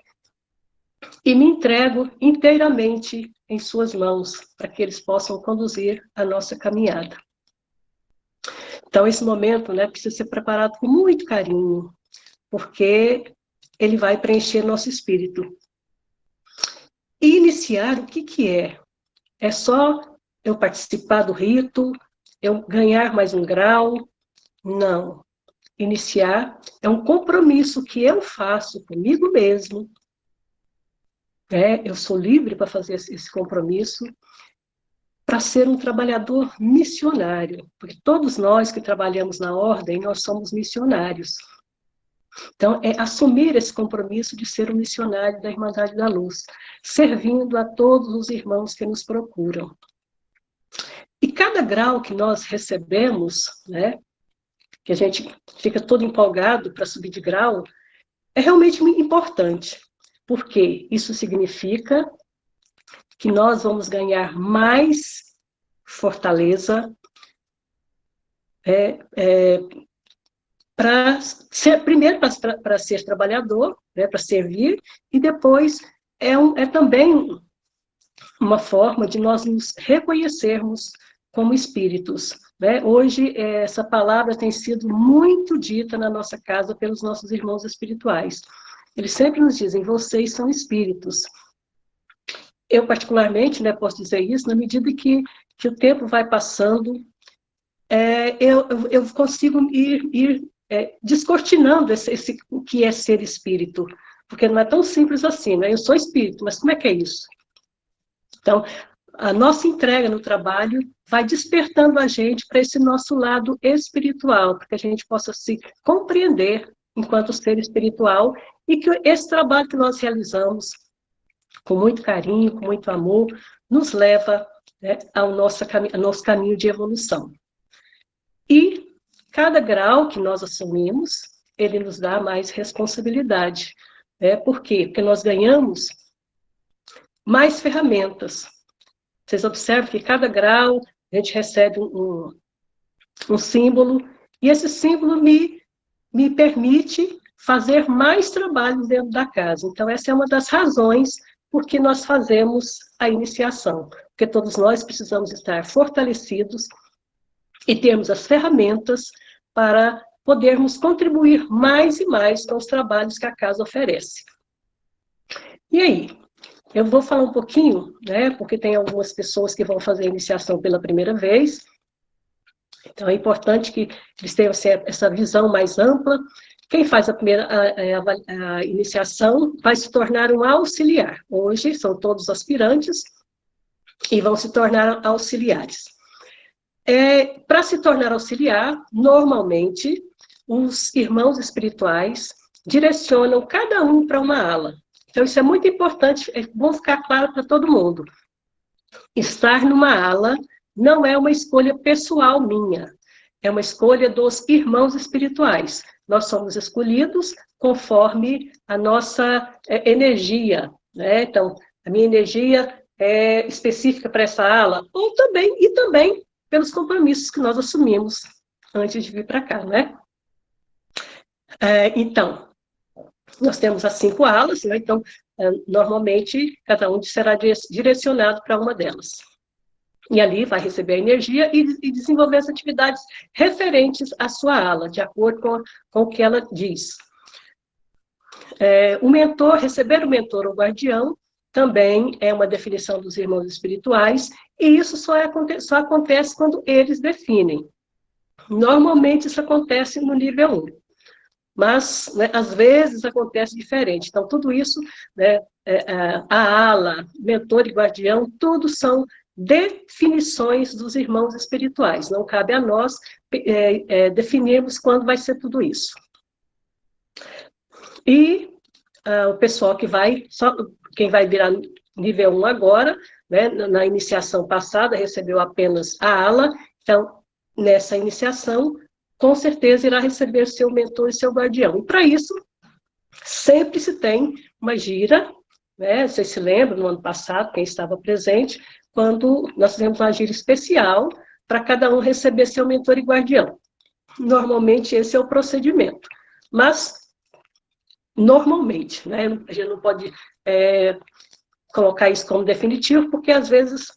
S6: e me entrego inteiramente em suas mãos, para que eles possam conduzir a nossa caminhada. Então, esse momento precisa ser preparado com muito carinho, porque ele vai preencher nosso espírito. E iniciar, o que é? É só eu participar do rito, eu ganhar mais um grau? Não. Iniciar é um compromisso que eu faço comigo mesmo. Eu sou livre para fazer esse compromisso, para ser um trabalhador missionário, porque todos nós que trabalhamos na ordem, nós somos missionários. Então, é assumir esse compromisso de ser um missionário da Irmandade da Luz, servindo a todos os irmãos que nos procuram. E cada grau que nós recebemos, que a gente fica todo empolgado para subir de grau, é realmente importante, porque isso significa que nós vamos ganhar mais fortaleza, primeiro para ser trabalhador, né, para servir, e depois é também uma forma de nós nos reconhecermos como espíritos, né? Hoje, essa palavra tem sido muito dita na nossa casa pelos nossos irmãos espirituais. Eles sempre nos dizem, vocês são espíritos. Eu, particularmente, né, posso dizer isso, na medida que o tempo vai passando, eu consigo ir descortinando o que é ser espírito, porque não é tão simples assim, né? Eu sou espírito, mas como é que é isso? Então, a nossa entrega no trabalho vai despertando a gente para esse nosso lado espiritual, para que a gente possa se compreender enquanto ser espiritual, e que esse trabalho que nós realizamos com muito carinho, com muito amor, nos leva, né, ao nosso caminho de evolução. E cada grau que nós assumimos, ele nos dá mais responsabilidade. Por quê? Porque nós ganhamos mais ferramentas. Vocês observam que cada grau a gente recebe um símbolo, e esse símbolo me permite fazer mais trabalho dentro da casa. Então, essa é uma das razões por que nós fazemos a iniciação, porque todos nós precisamos estar fortalecidos e termos as ferramentas para podermos contribuir mais e mais com os trabalhos que a casa oferece. E aí? Eu vou falar um pouquinho, né, porque tem algumas pessoas que vão fazer a iniciação pela primeira vez, então é importante que eles tenham essa visão mais ampla. Quem faz a iniciação vai se tornar um auxiliar. Hoje são todos aspirantes e vão se tornar auxiliares. Para se tornar auxiliar, normalmente, os irmãos espirituais direcionam cada um para uma ala. Então, isso é muito importante, é bom ficar claro para todo mundo. Estar numa ala não é uma escolha pessoal minha, é uma escolha dos irmãos espirituais. Nós somos escolhidos conforme a nossa energia, né? Então, a minha energia é específica para essa ala, e também pelos compromissos que nós assumimos antes de vir para cá, né? Então, nós temos as 5 alas, né? Então, normalmente, cada um será direcionado para uma delas. E ali vai receber a energia e desenvolver as atividades referentes à sua ala, de acordo com o que ela diz. Receber o mentor ou guardião também é uma definição dos irmãos espirituais, e isso só acontece quando eles definem. Normalmente, isso acontece no nível 1. Mas, né, às vezes, acontece diferente. Então, tudo isso, né, a ala, mentor e guardião, tudo são definições dos irmãos espirituais. Não cabe a nós definirmos quando vai ser tudo isso. E o pessoal quem vai virar nível 1 agora, né, na iniciação passada, recebeu apenas a ala. Então, nessa iniciação, com certeza irá receber seu mentor e seu guardião. E para isso, sempre se tem uma gira, né? Vocês se lembram, no ano passado, quem estava presente, quando nós fizemos uma gira especial para cada um receber seu mentor e guardião. Normalmente, esse é o procedimento. Mas, normalmente, né? A gente não pode colocar isso como definitivo, porque, às vezes,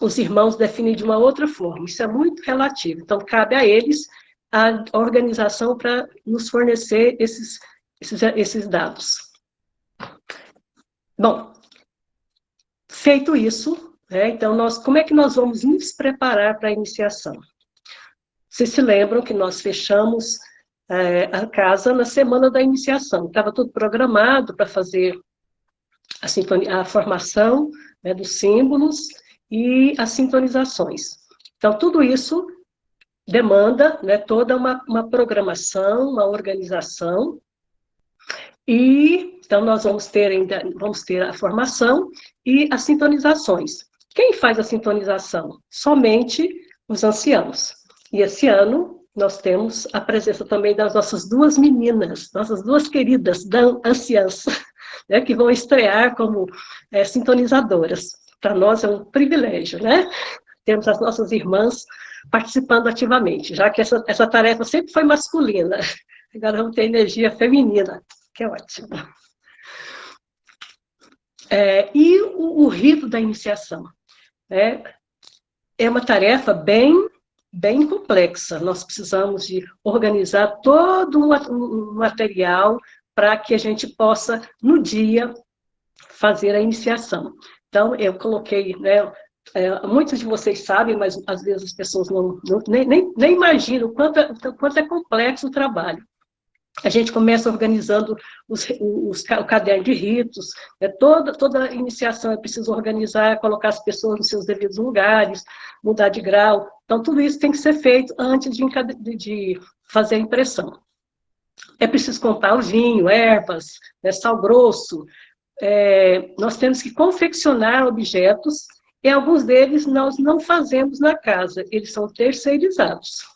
S6: os irmãos definem de uma outra forma. Isso é muito relativo. Então, cabe a eles a organização para nos fornecer esses dados. Bom, feito isso, né, então, como é que nós vamos nos preparar para a iniciação? Vocês se lembram que nós fechamos a casa na semana da iniciação. Estava tudo programado para fazer a formação, né, dos símbolos e as sintonizações. Então, tudo isso demanda, né, toda uma programação, uma organização, e então nós vamos ter a formação e as sintonizações. Quem faz a sintonização? Somente os anciãos. E esse ano nós temos a presença também das nossas 2 meninas, nossas 2 queridas anciãs, né, que vão estrear como sintonizadoras. Para nós é um privilégio, né? termos as nossas irmãs participando ativamente, já que essa tarefa sempre foi masculina. Agora vamos ter energia feminina, que é ótimo. E o rito da iniciação, né? É uma tarefa bem complexa. Nós precisamos de organizar todo um material para que a gente possa, no dia, fazer a iniciação. Então, eu coloquei, né, muitos de vocês sabem, mas às vezes as pessoas nem imaginam o quanto é complexo o trabalho. A gente começa organizando o caderno de ritos, toda iniciação é preciso organizar, colocar as pessoas nos seus devidos lugares, mudar de grau. Então, tudo isso tem que ser feito antes de fazer a impressão. É preciso comprar o vinho, ervas, sal grosso. Nós temos que confeccionar objetos, e alguns deles nós não fazemos na casa, eles são terceirizados.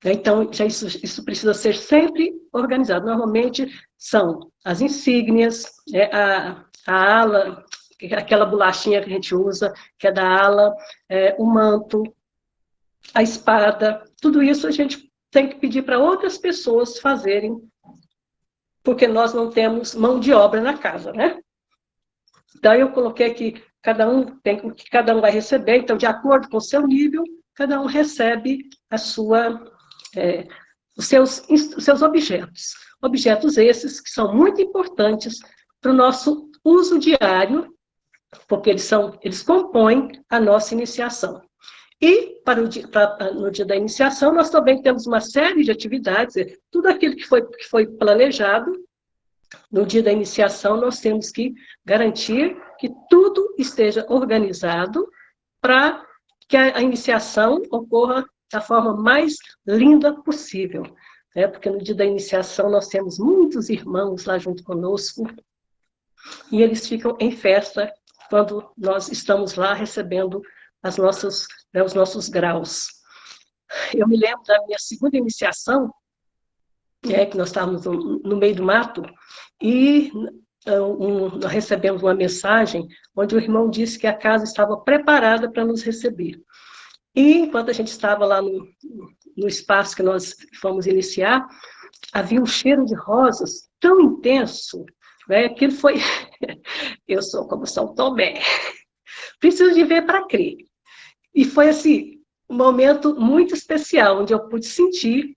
S6: Então, isso precisa ser sempre organizado. Normalmente, são as insígnias, a ala, aquela bolachinha que a gente usa, que é da ala, o manto, a espada, tudo isso a gente tem que pedir para outras pessoas fazerem, porque nós não temos mão de obra na casa, né? Então, eu coloquei aqui, cada um vai receber, então, de acordo com o seu nível, cada um recebe os seus objetos. Objetos esses que são muito importantes para o nosso uso diário, porque eles compõem a nossa iniciação. E, no dia da iniciação, nós também temos uma série de atividades, tudo aquilo que foi planejado, no dia da iniciação, nós temos que garantir que tudo esteja organizado para que a iniciação ocorra da forma mais linda possível. Porque no dia da iniciação nós temos muitos irmãos lá junto conosco, e eles ficam em festa quando nós estamos lá recebendo os nossos graus. Eu me lembro da minha segunda iniciação, que nós estávamos no meio do mato, e nós recebemos uma mensagem onde o irmão disse que a casa estava preparada para nos receber. E, enquanto a gente estava lá no espaço que nós fomos iniciar, havia um cheiro de rosas tão intenso, né? Aquilo foi... Eu sou como São Tomé. Preciso de ver para crer. E foi, assim, um momento muito especial, onde eu pude sentir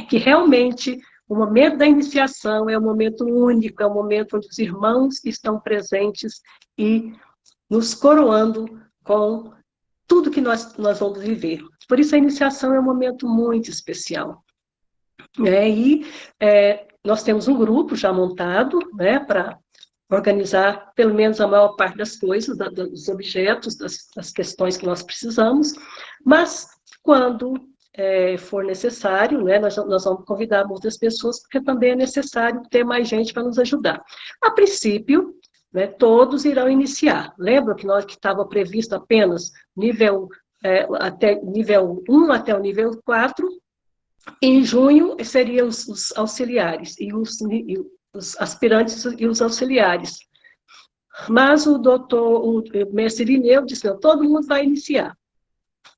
S6: que, realmente, o momento da iniciação é um momento único, é um momento onde os irmãos estão presentes e nos coroando com tudo que nós vamos viver. Por isso, a iniciação é um momento muito especial. Nós temos um grupo já montado, para organizar, pelo menos, a maior parte das coisas, dos objetos, das questões que nós precisamos, mas, quando for necessário, nós vamos convidar outras pessoas, porque também é necessário ter mais gente para nos ajudar. A princípio, todos irão iniciar. Lembra que estava previsto apenas até nível 1 até o nível 4, em junho seriam os auxiliares, e os aspirantes e os auxiliares. Mas o mestre Irineu disse, não, todo mundo vai iniciar.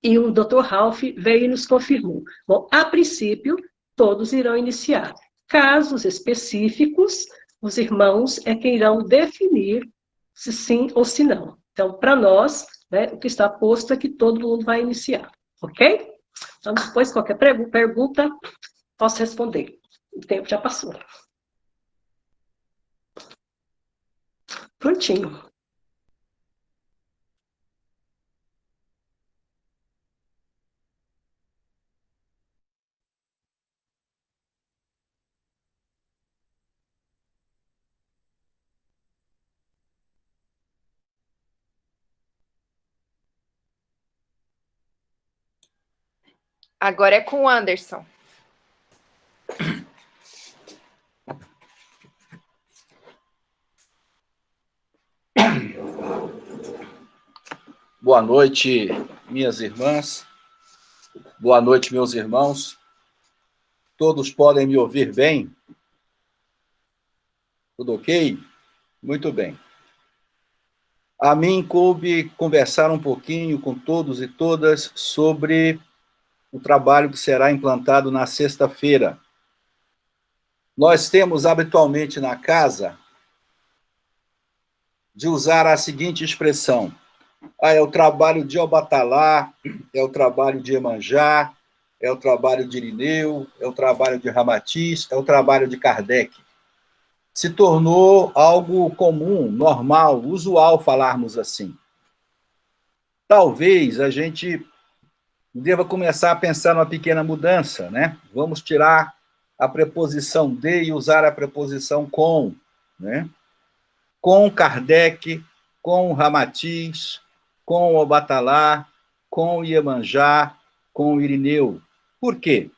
S6: E o doutor Ralph veio e nos confirmou. Bom, a princípio, todos irão iniciar. Casos específicos, os irmãos é quem irão definir se sim ou se não. Então, para nós, o que está posto é que todo mundo vai iniciar, ok? Então, depois, qualquer pergunta, posso responder. O tempo já passou. Prontinho.
S1: Agora é com o Anderson.
S7: Boa noite, minhas irmãs. Boa noite, meus irmãos. Todos podem me ouvir bem? Tudo ok? Muito bem. a mim coube conversar um pouquinho com todos e todas sobre o trabalho que será implantado na sexta-feira. Nós temos habitualmente na casa de usar a seguinte expressão: é o trabalho de Obatalá, é o trabalho de Iemanjá, é o trabalho de Irineu, é o trabalho de Ramatiz, é o trabalho de Kardec. Se tornou algo comum, normal, usual falarmos assim. Talvez a gente deva começar a pensar numa pequena mudança, né? Vamos tirar a preposição de e usar a preposição com, né? Com Kardec, com Ramatiz, com Obatalá, com Iemanjá, com Irineu. Por quê?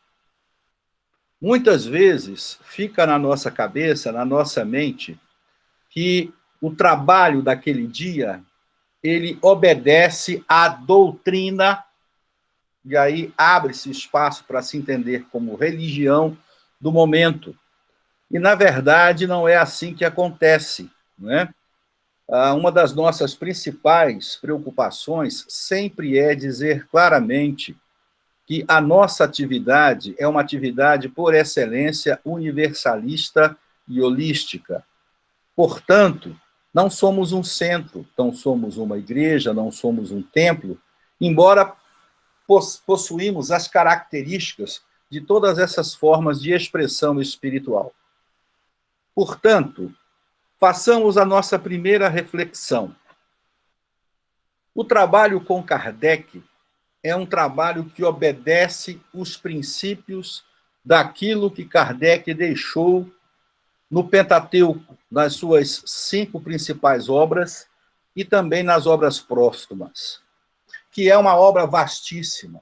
S7: Muitas vezes fica na nossa cabeça, na nossa mente, que o trabalho daquele dia, ele obedece à doutrina, e aí abre-se espaço para se entender como religião do momento. E, na verdade, não é assim que acontece, não é? Uma das nossas principais preocupações sempre é dizer claramente que a nossa atividade é uma atividade, por excelência, universalista e holística. Portanto, não somos um centro, não somos uma igreja, não somos um templo, embora possuímos as características de todas essas formas de expressão espiritual. Portanto, façamos a nossa primeira reflexão. O trabalho com Kardec é um trabalho que obedece os princípios daquilo que Kardec deixou no Pentateuco, nas suas 5 principais obras e também nas obras póstumas, que é uma obra vastíssima,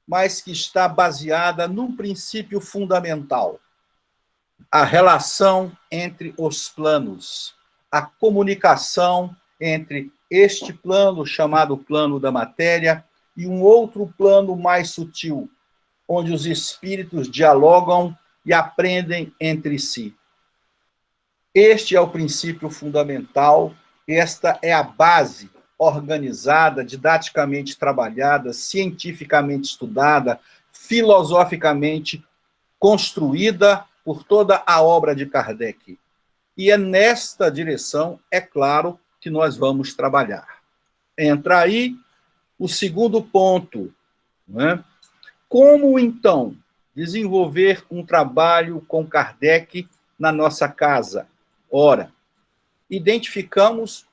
S7: mas que está baseada num princípio fundamental: a relação entre os planos, a comunicação entre este plano, chamado plano da matéria, e um outro plano mais sutil, onde os espíritos dialogam e aprendem entre si. Este é o princípio fundamental, esta é a base organizada, didaticamente trabalhada, cientificamente estudada, filosoficamente construída por toda a obra de Kardec. E é nesta direção, é claro, que nós vamos trabalhar. Entra aí o segundo ponto, né? Como, então, desenvolver um trabalho com Kardec na nossa casa? Ora, identificamos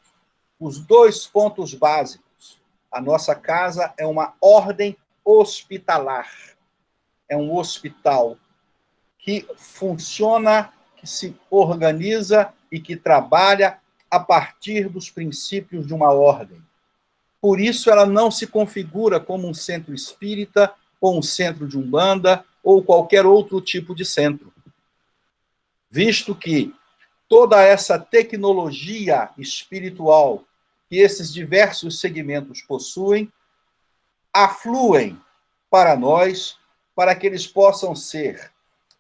S7: os 2 pontos básicos. A nossa casa é uma ordem hospitalar. É um hospital que funciona, que se organiza e que trabalha a partir dos princípios de uma ordem. Por isso, ela não se configura como um centro espírita, ou um centro de umbanda, ou qualquer outro tipo de centro. Visto que toda essa tecnologia espiritual que esses diversos segmentos possuem, afluem para nós, para que eles possam ser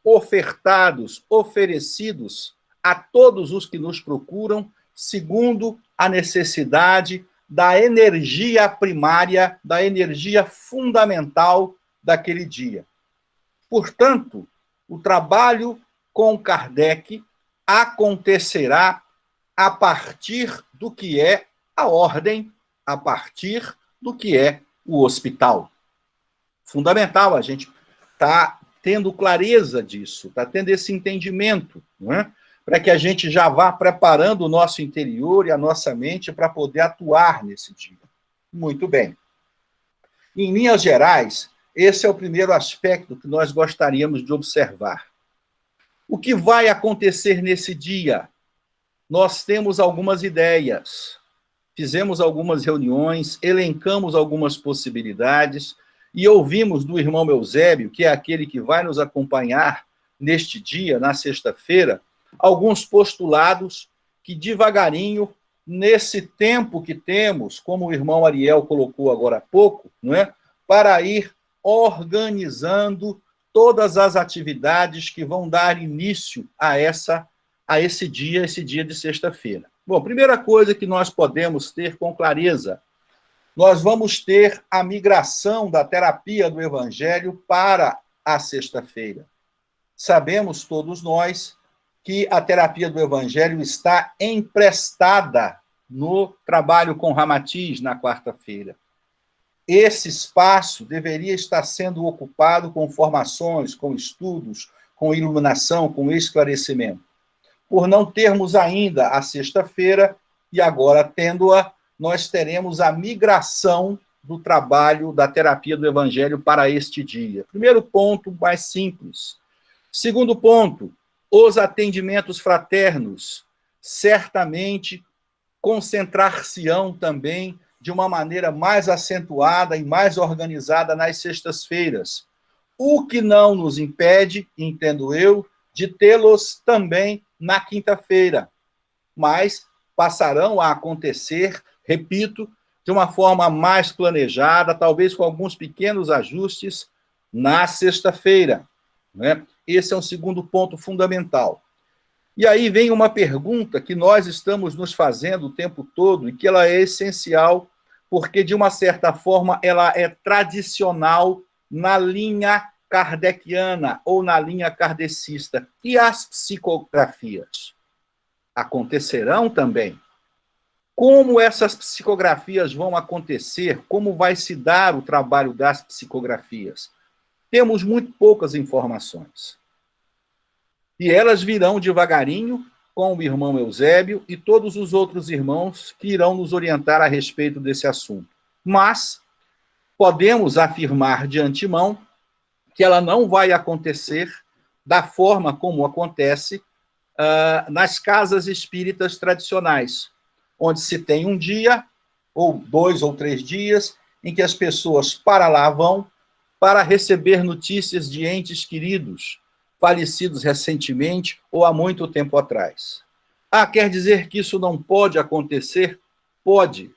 S7: ofertados, oferecidos a todos os que nos procuram, segundo a necessidade da energia primária, da energia fundamental daquele dia. Portanto, o trabalho com Kardec acontecerá a partir do que é a ordem, a partir do que é o hospital. Fundamental, a gente está tendo clareza disso, está tendo esse entendimento, não é? Para que a gente já vá preparando o nosso interior e a nossa mente para poder atuar nesse dia. Muito bem. Em linhas gerais, esse é o primeiro aspecto que nós gostaríamos de observar. O que vai acontecer nesse dia? Nós temos algumas ideias, fizemos algumas reuniões, elencamos algumas possibilidades e ouvimos do irmão Eusébio, que é aquele que vai nos acompanhar neste dia, na sexta-feira, alguns postulados que devagarinho, nesse tempo que temos, como o irmão Ariel colocou agora há pouco, não é? Para ir organizando todas as atividades que vão dar início a esse dia de sexta-feira. Bom, primeira coisa que nós podemos ter com clareza, nós vamos ter a migração da terapia do Evangelho para a sexta-feira. Sabemos todos nós que a terapia do Evangelho está emprestada no trabalho com Ramatiz na quarta-feira. Esse espaço deveria estar sendo ocupado com formações, com estudos, com iluminação, com esclarecimento. Por não termos ainda a sexta-feira, e agora tendo-a, nós teremos a migração do trabalho da terapia do Evangelho para este dia. Primeiro ponto, mais simples. Segundo ponto, os atendimentos fraternos certamente concentrar-se-ão também de uma maneira mais acentuada e mais organizada nas sextas-feiras. O que não nos impede, entendo eu, de tê-los também na quinta-feira, mas passarão a acontecer, repito, de uma forma mais planejada, talvez com alguns pequenos ajustes, na sexta-feira, né? Esse é um segundo ponto fundamental. E aí vem uma pergunta que nós estamos nos fazendo o tempo todo e que ela é essencial, porque, de uma certa forma, ela é tradicional na linha kardeciana ou na linha kardecista. E as psicografias? Acontecerão também? Como essas psicografias vão acontecer? Como vai se dar o trabalho das psicografias? Temos muito poucas informações. E elas virão devagarinho com o irmão Eusébio e todos os outros irmãos que irão nos orientar a respeito desse assunto. Mas podemos afirmar de antemão que ela não vai acontecer da forma como acontece nas casas espíritas tradicionais, onde se tem um dia, ou 2 ou 3 dias, em que as pessoas para lá vão para receber notícias de entes queridos, falecidos recentemente ou há muito tempo atrás. Quer dizer que isso não pode acontecer? Pode,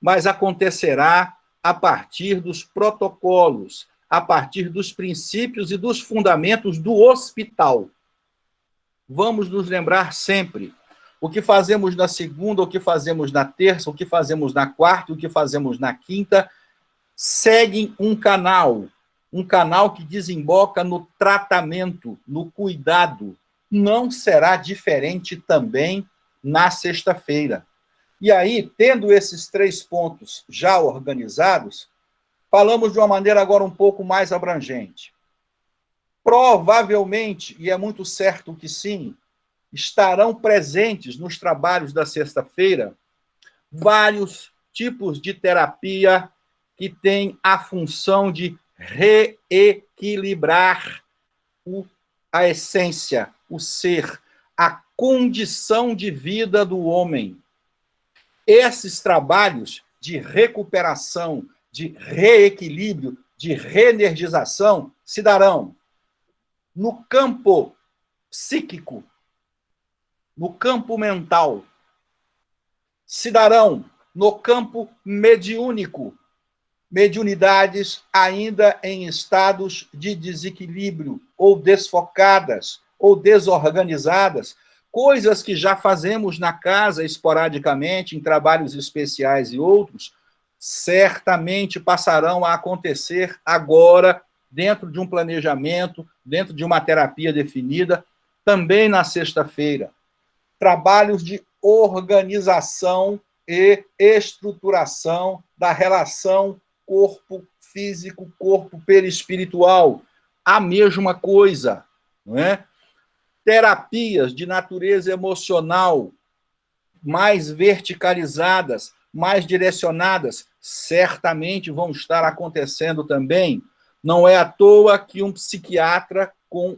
S7: mas acontecerá a partir dos protocolos, a partir dos princípios e dos fundamentos do hospital. Vamos nos lembrar sempre, o que fazemos na segunda, o que fazemos na terça, o que fazemos na quarta, o que fazemos na quinta, seguem um canal que desemboca no tratamento, no cuidado. Não será diferente também na sexta-feira. E aí, tendo esses 3 pontos já organizados, falamos de uma maneira agora um pouco mais abrangente. Provavelmente, e é muito certo que sim, estarão presentes nos trabalhos da sexta-feira vários tipos de terapia que têm a função de reequilibrar a essência, o ser, a condição de vida do homem. Esses trabalhos de recuperação, de reequilíbrio, de reenergização se darão no campo psíquico, no campo mental, se darão no campo mediúnico, mediunidades ainda em estados de desequilíbrio, ou desfocadas, ou desorganizadas, coisas que já fazemos na casa esporadicamente, em trabalhos especiais e outros, certamente passarão a acontecer agora, dentro de um planejamento, dentro de uma terapia definida, também na sexta-feira. Trabalhos de organização e estruturação da relação corpo físico, corpo perispiritual. A mesma coisa, não é? Terapias de natureza emocional, mais verticalizadas, mais direcionadas, certamente vão estar acontecendo também. Não é à toa que um psiquiatra com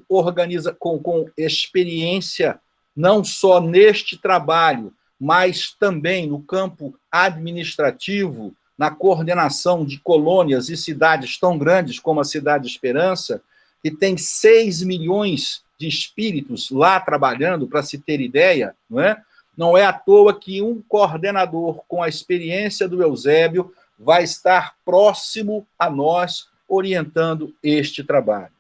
S7: experiência, não só neste trabalho, mas também no campo administrativo, na coordenação de colônias e cidades tão grandes como a Cidade Esperança, que tem 6 milhões de espíritos lá trabalhando, para se ter ideia, não é? Não é à toa que um coordenador com a experiência do Eusébio vai estar próximo a nós, orientando este trabalho.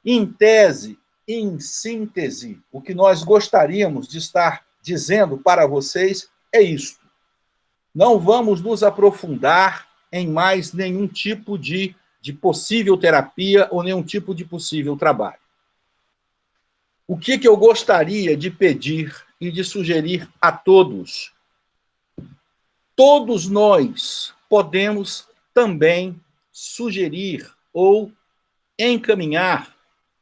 S7: Em tese, em síntese, o que nós gostaríamos de estar dizendo para vocês é isto. Não vamos nos aprofundar em mais nenhum tipo de possível terapia ou nenhum tipo de possível trabalho. O que eu gostaria de pedir e de sugerir a todos? Todos nós podemos também sugerir ou encaminhar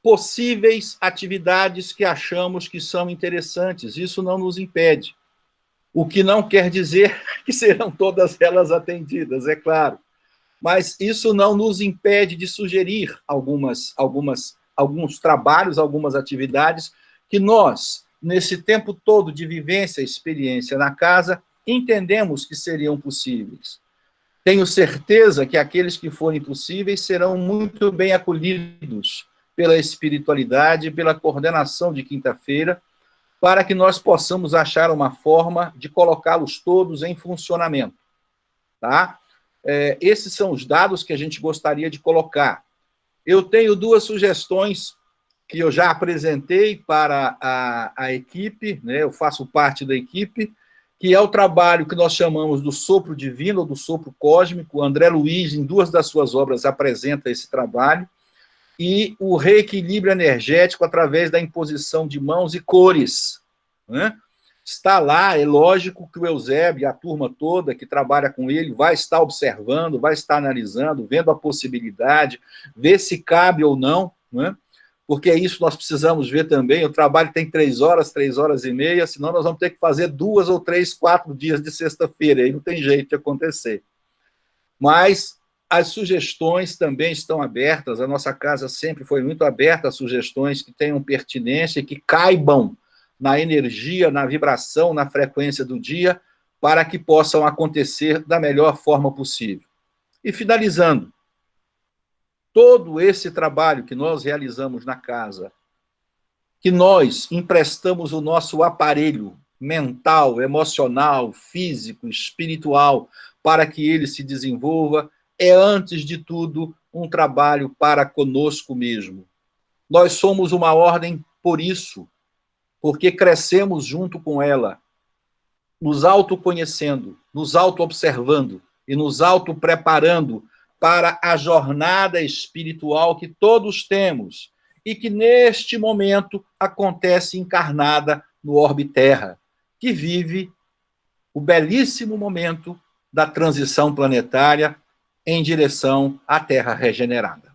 S7: possíveis atividades que achamos que são interessantes. Isso não nos impede. O que não quer dizer que serão todas elas atendidas, é claro. Mas isso não nos impede de sugerir alguns trabalhos, algumas atividades que nós, nesse tempo todo de vivência e experiência na casa, entendemos que seriam possíveis. Tenho certeza que aqueles que forem possíveis serão muito bem acolhidos pela espiritualidade, pela coordenação de quinta-feira, para que nós possamos achar uma forma de colocá-los todos em funcionamento. Tá? Esses são os dados que a gente gostaria de colocar. Eu tenho 2 sugestões que eu já apresentei para a equipe, né? Eu faço parte da equipe, que é o trabalho que nós chamamos do sopro divino, ou do sopro cósmico. O André Luiz, em 2 das suas obras, apresenta esse trabalho, e o reequilíbrio energético através da imposição de mãos e cores. Né? Está lá, é lógico que o Eusébio e a turma toda que trabalha com ele vai estar observando, vai estar analisando, vendo a possibilidade, ver se cabe ou não, né? Porque isso nós precisamos ver também. O trabalho tem 3 horas, 3 horas e meia, senão nós vamos ter que fazer 2 ou 3, 4 dias de sexta-feira, aí não tem jeito de acontecer. Mas as sugestões também estão abertas, a nossa casa sempre foi muito aberta a sugestões que tenham pertinência e que caibam na energia, na vibração, na frequência do dia, para que possam acontecer da melhor forma possível. E finalizando, todo esse trabalho que nós realizamos na casa, que nós emprestamos o nosso aparelho mental, emocional, físico, espiritual, para que ele se desenvolva, é, antes de tudo, um trabalho para conosco mesmo. Nós somos uma ordem por isso, porque crescemos junto com ela, nos autoconhecendo, nos auto-observando e nos auto-preparando para a jornada espiritual que todos temos e que, neste momento, acontece encarnada no orbe Terra, que vive o belíssimo momento da transição planetária em direção à Terra regenerada.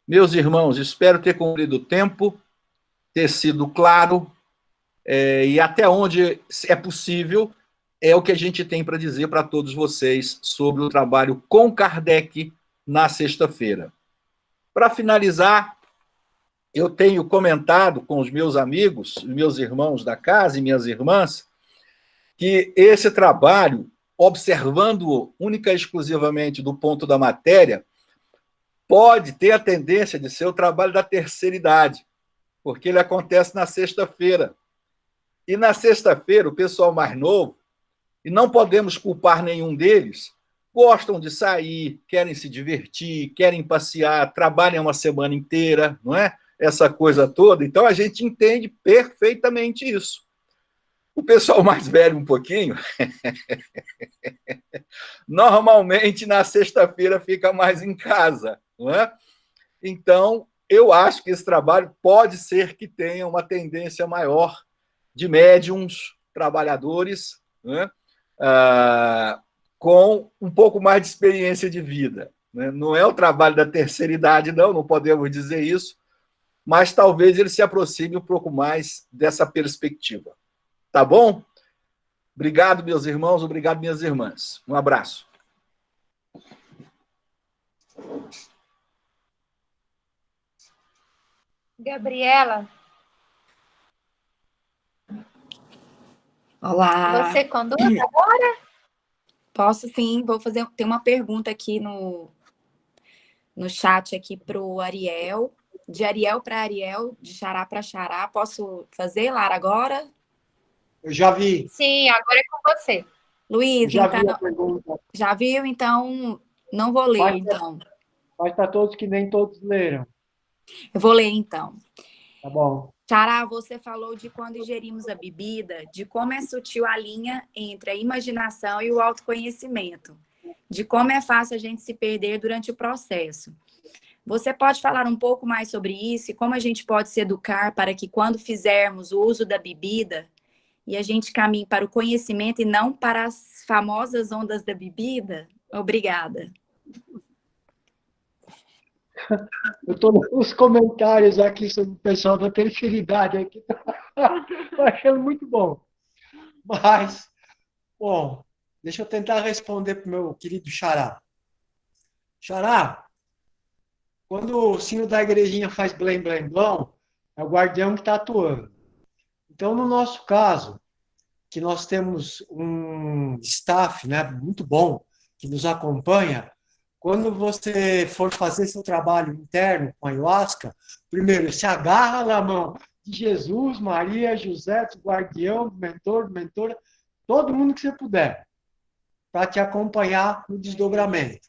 S7: Meus irmãos, espero ter cumprido o tempo, ter sido claro, e até onde é possível, é o que a gente tem para dizer para todos vocês sobre o trabalho com Kardec na sexta-feira. Para finalizar, eu tenho comentado com os meus amigos, meus irmãos da casa e minhas irmãs, que esse trabalho, observando única e exclusivamente do ponto da matéria, pode ter a tendência de ser o trabalho da terceira idade, porque ele acontece na sexta-feira. E na sexta-feira, o pessoal mais novo, e não podemos culpar nenhum deles, gostam de sair, querem se divertir, querem passear, trabalham uma semana inteira, não é? Essa coisa toda. Então, a gente entende perfeitamente isso. O pessoal mais velho um pouquinho, normalmente na sexta-feira fica mais em casa, não é? Então, eu acho que esse trabalho pode ser que tenha uma tendência maior de médiums, trabalhadores, né? Com um pouco mais de experiência de vida. Né? Não é o trabalho da terceira idade, não podemos dizer isso, mas talvez ele se aproxime um pouco mais dessa perspectiva. Tá bom? Obrigado, meus irmãos, obrigado, minhas irmãs. Um abraço.
S1: Gabriela.
S8: Olá.
S1: Você conduz agora?
S8: Posso sim, vou fazer. Tem uma pergunta aqui no chat aqui para o Ariel. De Ariel para Ariel, de Xará para Xará. Posso fazer, Lara, agora?
S2: Eu já vi.
S1: Sim, agora é com você.
S8: Luiz,
S2: Já
S8: então,
S2: vi a pergunta.
S8: já viu? Então, não vou ler, então.
S2: Mas para todos que nem todos leram.
S8: Eu vou ler, então.
S2: Tá bom.
S8: Xará, você falou de quando ingerimos a bebida, de como é sutil a linha entre a imaginação e o autoconhecimento, de como é fácil a gente se perder durante o processo. Você pode falar um pouco mais sobre isso e como a gente pode se educar para que quando fizermos o uso da bebida e a gente caminhe para o conhecimento e não para as famosas ondas da bebida? Obrigada.
S2: Eu estou nos comentários aqui sobre o pessoal da terceira idade aqui. Estou achando muito bom. Mas, bom, deixa eu tentar responder para o meu querido Xará. Xará, quando o sino da igrejinha faz blém, blém, blém, é o guardião que está atuando. Então, no nosso caso, que nós temos um staff, né, muito bom, que nos acompanha, quando você for fazer seu trabalho interno com a ayahuasca, primeiro, se agarra na mão de Jesus, Maria, José, do guardião, do mentor, mentora, todo mundo que você puder, para te acompanhar no desdobramento.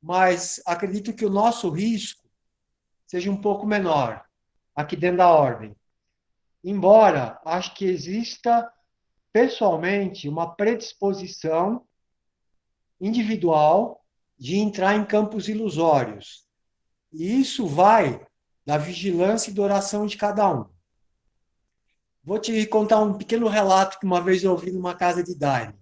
S2: Mas acredito que o nosso risco seja um pouco menor aqui dentro da ordem. Embora acho que exista, pessoalmente, uma predisposição individual de entrar em campos ilusórios. E isso vai da vigilância e da oração de cada um. Vou te contar um pequeno relato que uma vez eu ouvi numa casa de Daime.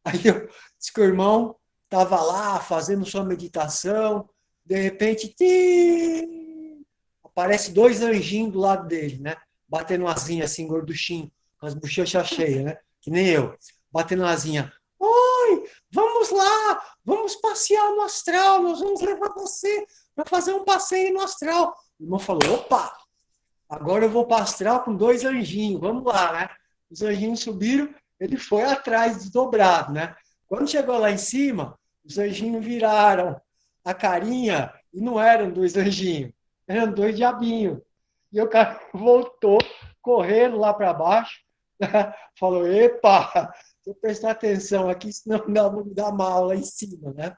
S2: Aí eu disse que o irmão estava lá fazendo sua meditação, de repente, aparece 2 anjinhos do lado dele, né? Batendo asinha assim, gorduchinho, com as bochechas cheias, né? Que nem eu. Batendo asinha. Oi, vamos lá, vamos passear no astral, nós vamos levar você para fazer um passeio no astral. O irmão falou, opa, agora eu vou para o astral com 2 anjinhos, vamos lá, né? Os anjinhos subiram, ele foi atrás, desdobrado, né? Quando chegou lá em cima, os anjinhos viraram a carinha e não eram 2 anjinhos, eram 2 diabinhos. E o cara voltou correndo lá para baixo, falou, epa, vou prestar atenção aqui, senão não me dá mal lá em cima, né?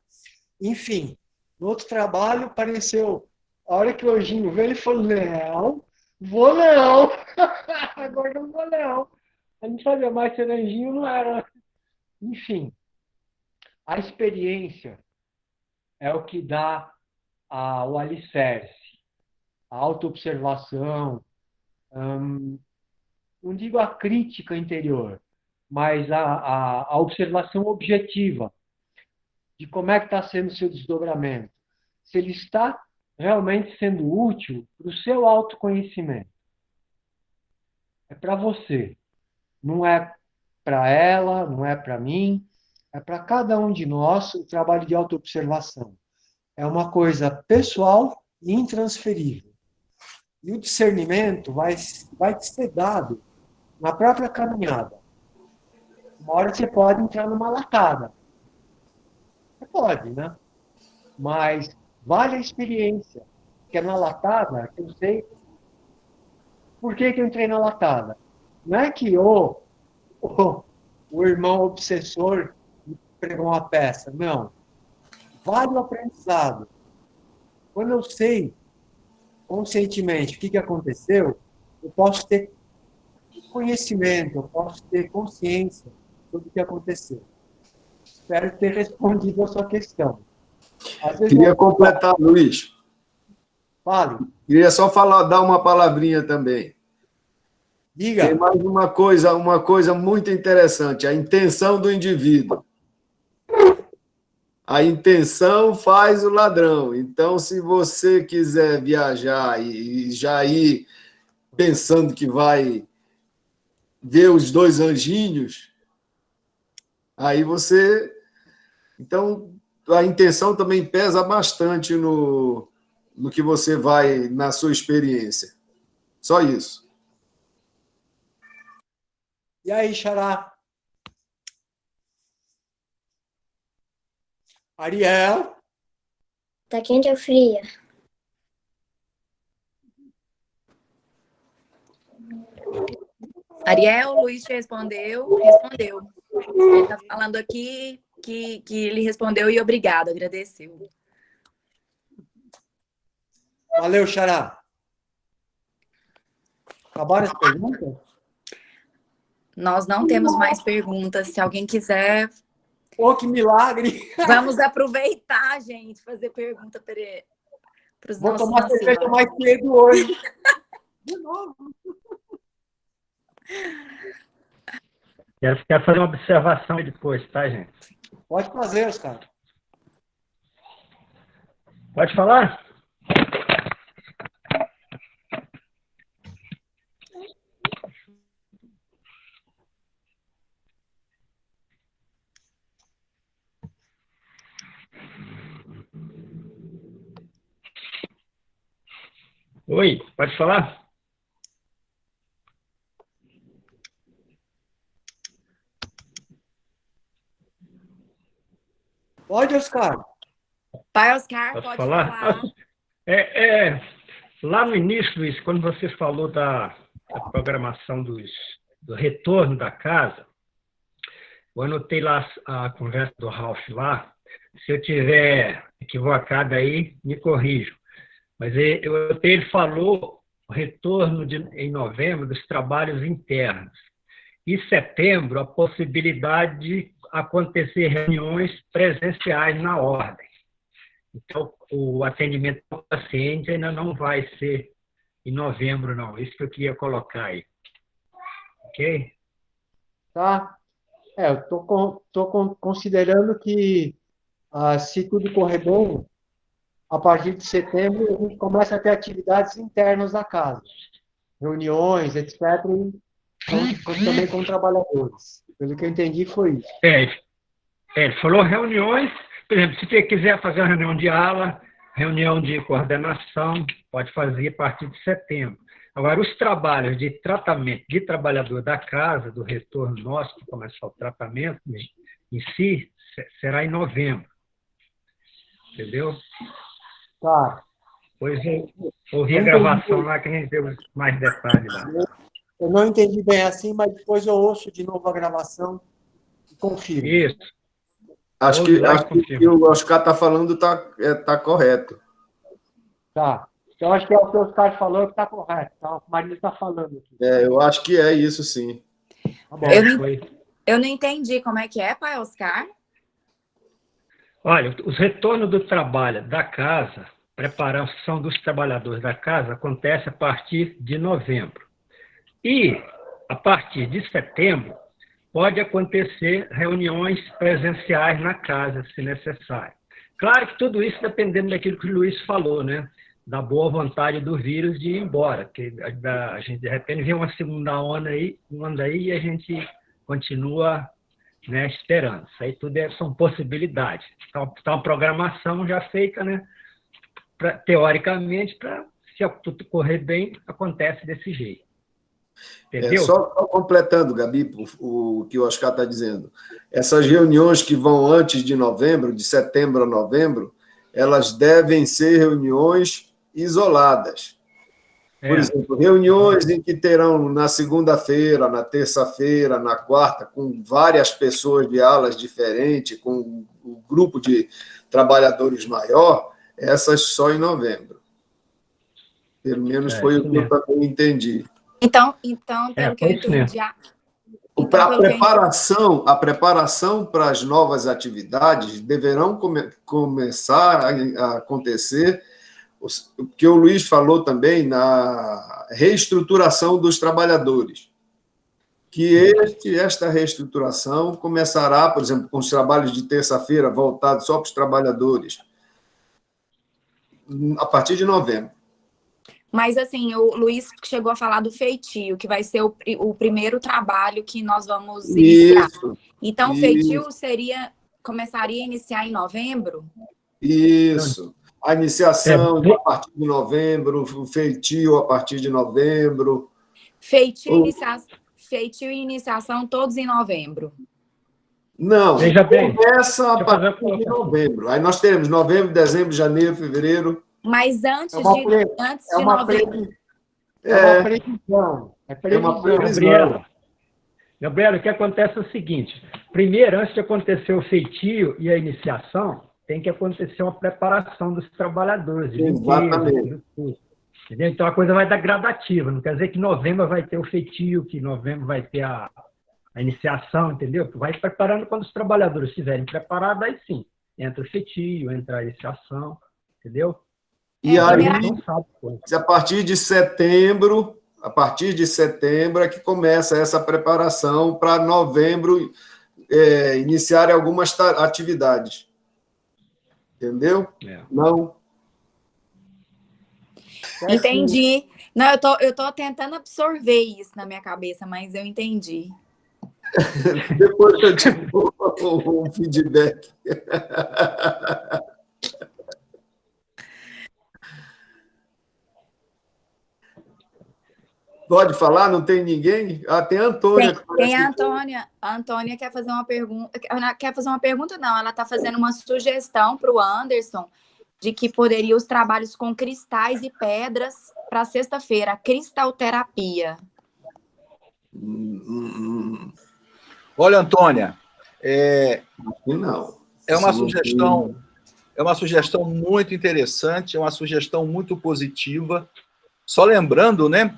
S2: Enfim, no outro trabalho apareceu, a hora que o anjinho veio, ele falou, não, vou não, agora não vou não. A gente sabia mais se era anjinho, não era. Enfim, a experiência é o que dá o alicerce, a autoobservação, não digo a crítica interior, mas a observação objetiva de como é que está sendo o seu desdobramento. Se ele está realmente sendo útil para o seu autoconhecimento. É para você. Não é para ela, não é para mim, é para cada um de nós o trabalho de autoobservação. É uma coisa pessoal e intransferível. E o discernimento vai te ser dado na própria caminhada. Uma hora você pode entrar numa latada. Você pode, né? Mas vale a experiência. Porque é na latada que eu sei por que eu entrei na latada. Não é que o irmão obsessor me pregou uma peça. Não. Vale o aprendizado. Quando eu sei conscientemente o que aconteceu, eu posso ter conhecimento, eu posso ter consciência sobre o que aconteceu. Espero ter respondido a sua questão.
S3: Queria completar, Luiz.
S2: Fale.
S3: Queria só dar uma palavrinha também.
S2: Diga.
S3: Tem mais uma coisa muito interessante, a intenção do indivíduo. A intenção faz o ladrão. Então, se você quiser viajar e já ir pensando que vai ver os 2 anjinhos, aí você... Então, a intenção também pesa bastante no que você vai na sua experiência. Só isso.
S2: E aí, Xará? Ariel?
S9: Tá quente ou fria?
S8: Ariel, o Luiz te respondeu. Respondeu. Ele está falando aqui que ele respondeu e obrigado, agradeceu.
S2: Valeu, Xará.
S10: Acabaram as perguntas?
S8: Nós não temos mais perguntas. Se alguém quiser,
S10: Pô, que milagre!
S8: vamos aproveitar, gente, fazer pergunta para os
S10: Vou
S8: nossos
S10: tomar cerveja
S8: anciões.
S10: mais cedo hoje. De novo.
S2: Quero fazer uma observação aí depois, tá, gente?
S10: Pode fazer, Oscar.
S2: Pode falar? Oi, pode falar?
S10: Pode, Oscar.
S8: Pai Oscar,
S2: Posso
S8: pode
S2: falar?
S8: falar.
S2: Lá no início, Luiz, quando você falou da programação do retorno da casa, eu anotei lá a conversa do Ralph lá. Se eu tiver equivocado aí, me corrijo. Mas ele falou o retorno em novembro dos trabalhos internos. Em setembro, a possibilidade de acontecer reuniões presenciais na ordem. Então, o atendimento ao paciente ainda não vai ser em novembro, não. Isso que eu queria colocar aí. Ok?
S10: Tá? Eu estou considerando que, se tudo correr bem, a partir de setembro, a gente começa a ter atividades internas da casa. Reuniões, etc. Também com trabalhadores. Pelo que eu entendi, foi isso.
S2: Ele falou reuniões, por exemplo, se você quiser fazer uma reunião de ala, reunião de coordenação, pode fazer a partir de setembro. Agora, os trabalhos de tratamento de trabalhador da casa, do retorno nosso, para começar o tratamento em si, será em novembro. Entendeu?
S10: Tá.
S2: Pois eu ouvi a gravação lá que a gente deu mais detalhes lá.
S10: Eu não entendi bem assim, mas depois eu ouço de novo a gravação e confirmo.
S2: Isso.
S11: Acho que o que o Oscar está falando tá correto.
S10: Tá. Então, acho que é o que o Oscar falou que está correto. Tá? O Maria está falando aqui.
S11: Eu acho que é isso, sim.
S10: Tá bom.
S8: Eu não entendi como é que é, pai Oscar.
S2: Olha, os retornos do trabalho da casa, preparação dos trabalhadores da casa, acontece a partir de novembro. E, a partir de setembro, pode acontecer reuniões presenciais na casa, se necessário. Claro que tudo isso dependendo daquilo que o Luiz falou, né? Da boa vontade do vírus de ir embora. Que a gente, de repente, vê uma segunda onda aí e a gente continua, né, esperando. Isso aí tudo são possibilidades. Então, está uma programação já feita, né? Teoricamente, se tudo correr bem, acontece desse jeito. Entendeu?
S11: Só completando, Gabi, o que o Oscar está dizendo. Essas reuniões que vão antes de novembro, de setembro a novembro, elas devem ser reuniões isoladas. Por exemplo, reuniões em que terão na segunda-feira, na terça-feira, na quarta, com várias pessoas de alas diferentes, com um grupo de trabalhadores maior, essas só em novembro. Pelo menos foi o que eu também entendi.
S8: Então, pelo que eu entendi...
S11: A preparação para as novas atividades deverão começar a acontecer, o que o Luiz falou também, na reestruturação dos trabalhadores. Que esta reestruturação começará, por exemplo, com os trabalhos de terça-feira voltados só para os trabalhadores, a partir de novembro.
S8: Mas, assim, o Luiz chegou a falar do feitio, que vai ser o primeiro trabalho que nós vamos iniciar. Então, o feitio começaria a iniciar em novembro?
S11: Isso. A iniciação a partir de novembro, o feitio a partir de novembro.
S8: Feitio e iniciação todos em novembro.
S11: Não,
S2: veja bem,
S11: começa a partir de novembro. Aí nós teremos novembro, dezembro, janeiro, fevereiro.
S8: Mas antes de novembro.
S10: É uma previsão. É uma previsão.
S2: Gabriela, o que acontece é o seguinte: primeiro, antes de acontecer o feitio e a iniciação, tem que acontecer uma preparação dos trabalhadores.
S11: Exatamente.
S12: Entendeu? Então a coisa vai dar gradativa, não quer dizer que novembro vai ter o feitio, que novembro vai ter a iniciação, entendeu? Vai preparando quando os trabalhadores estiverem preparados, aí sim, entra o feitio, entra a iniciação, entendeu?
S11: E aí,
S12: Não sabe,
S11: a partir de setembro é que começa essa preparação para novembro iniciar algumas atividades. Entendeu? Não.
S8: Entendi. Não, eu tô tentando absorver isso na minha cabeça, mas eu entendi.
S11: Depois eu te dou um feedback. Pode falar? Não tem ninguém? Ah, tem a Antônia.
S8: Tem a Antônia. A Antônia quer fazer uma pergunta. Quer fazer uma pergunta, não. Ela está fazendo uma sugestão para o Anderson de que poderia os trabalhos com cristais e pedras para sexta-feira, cristalterapia.
S7: Olha, Antônia,
S11: não.
S7: É uma sugestão muito interessante, é uma sugestão muito positiva. Só lembrando, né,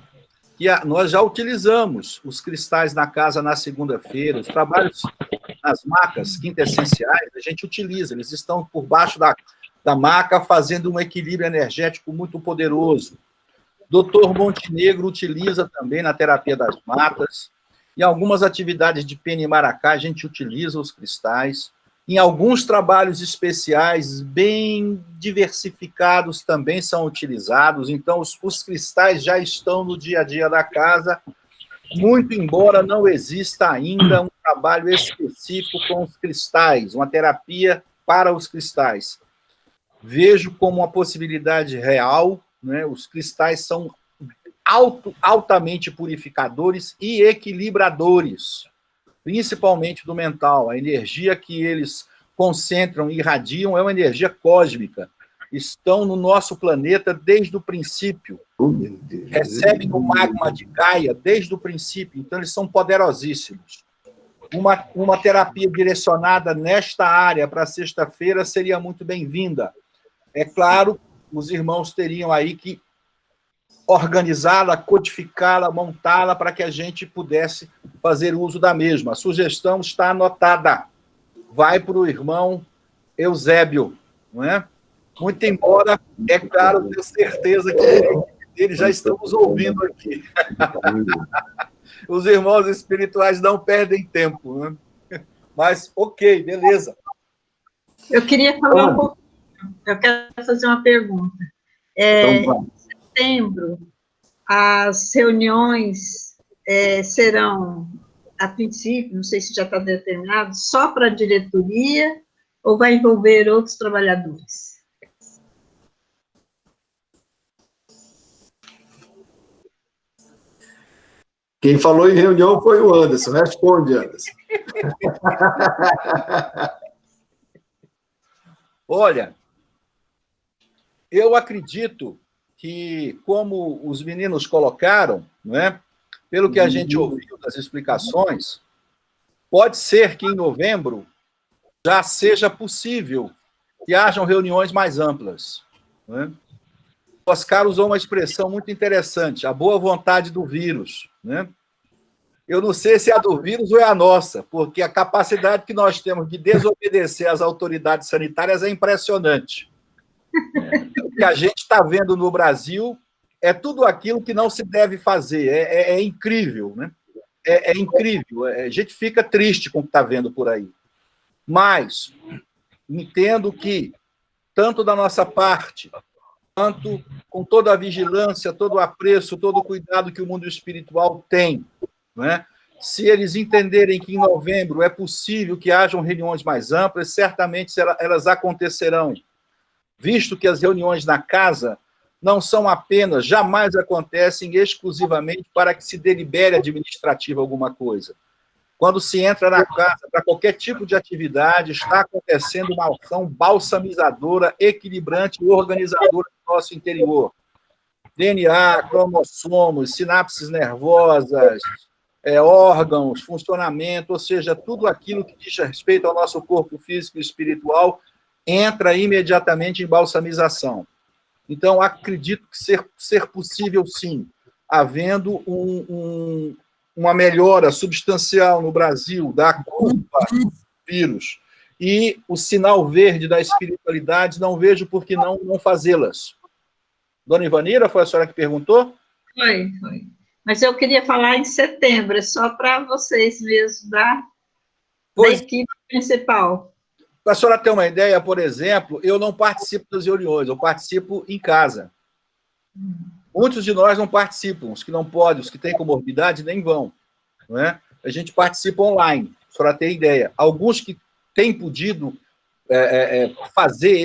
S7: que nós já utilizamos os cristais na casa na segunda-feira, os trabalhos nas macas quintessenciais, a gente utiliza, eles estão por baixo da maca fazendo um equilíbrio energético muito poderoso. Dr. Montenegro utiliza também na terapia das matas. Em algumas atividades de pena e maracá, a gente utiliza os cristais. Em alguns trabalhos especiais, bem diversificados, também são utilizados. Então, os cristais já estão no dia a dia da casa, muito embora não exista ainda um trabalho específico com os cristais, uma terapia para os cristais. Vejo como uma possibilidade real, né? Os cristais são altamente purificadores e equilibradores, principalmente do mental. A energia que eles concentram e irradiam é uma energia cósmica. Estão no nosso planeta desde o princípio. Recebem o magma de Gaia desde o princípio, então eles são poderosíssimos. Uma terapia direcionada nesta área para sexta-feira seria muito bem-vinda. É claro, os irmãos teriam aí que organizá-la, codificá-la, montá-la para que a gente pudesse fazer uso da mesma. A sugestão está anotada. Vai para o irmão Eusébio, não é? Muito embora, é claro, tenho certeza que eles já estão nos ouvindo aqui. Os irmãos espirituais não perdem tempo, né? Mas, ok, beleza.
S13: Eu queria falar um pouco. Eu quero fazer uma pergunta. Em setembro, as reuniões serão, a princípio, não sei se já está determinado, só para a diretoria ou vai envolver outros trabalhadores?
S11: Quem falou em reunião foi o Anderson. Responde, Anderson.
S7: Olha, eu acredito que, como os meninos colocaram, né, pelo que a gente ouviu das explicações, pode ser que em novembro já seja possível que hajam reuniões mais amplas, né? O Oscar usou uma expressão muito interessante, a boa vontade do vírus, né? Eu não sei se é a do vírus ou é a nossa, porque a capacidade que nós temos de desobedecer às autoridades sanitárias é impressionante. O que a gente está vendo no Brasil é tudo aquilo que não se deve fazer. É incrível, né? É incrível. A gente fica triste com o que está vendo por aí. Mas entendo que, tanto da nossa parte, quanto com toda a vigilância, todo o apreço, todo o cuidado que o mundo espiritual tem, né? Se eles entenderem que em novembro é possível que hajam reuniões mais amplas, certamente elas acontecerão, visto que as reuniões na casa não são apenas, jamais acontecem exclusivamente para que se delibere administrativa alguma coisa. Quando se entra na casa para qualquer tipo de atividade, está acontecendo uma ação balsamizadora, equilibrante e organizadora do nosso interior. DNA, cromossomos, sinapses nervosas, órgãos, funcionamento, ou seja, tudo aquilo que diz respeito ao nosso corpo físico e espiritual entra imediatamente em balsamização. Então, acredito que ser possível, sim, havendo uma melhora substancial no Brasil da culpa do vírus e o sinal verde da espiritualidade, não vejo por que não fazê-las. Dona Ivanira, foi a senhora que perguntou?
S13: Foi. Mas eu queria falar em setembro, é só para vocês mesmos, da equipe principal.
S7: Para a senhora ter uma ideia, por exemplo, eu não participo das reuniões, eu participo em casa. Muitos de nós não participam, os que não podem, os que têm comorbidade, nem vão. Não é? A gente participa online, para a senhora ter ideia. Alguns que têm podido fazer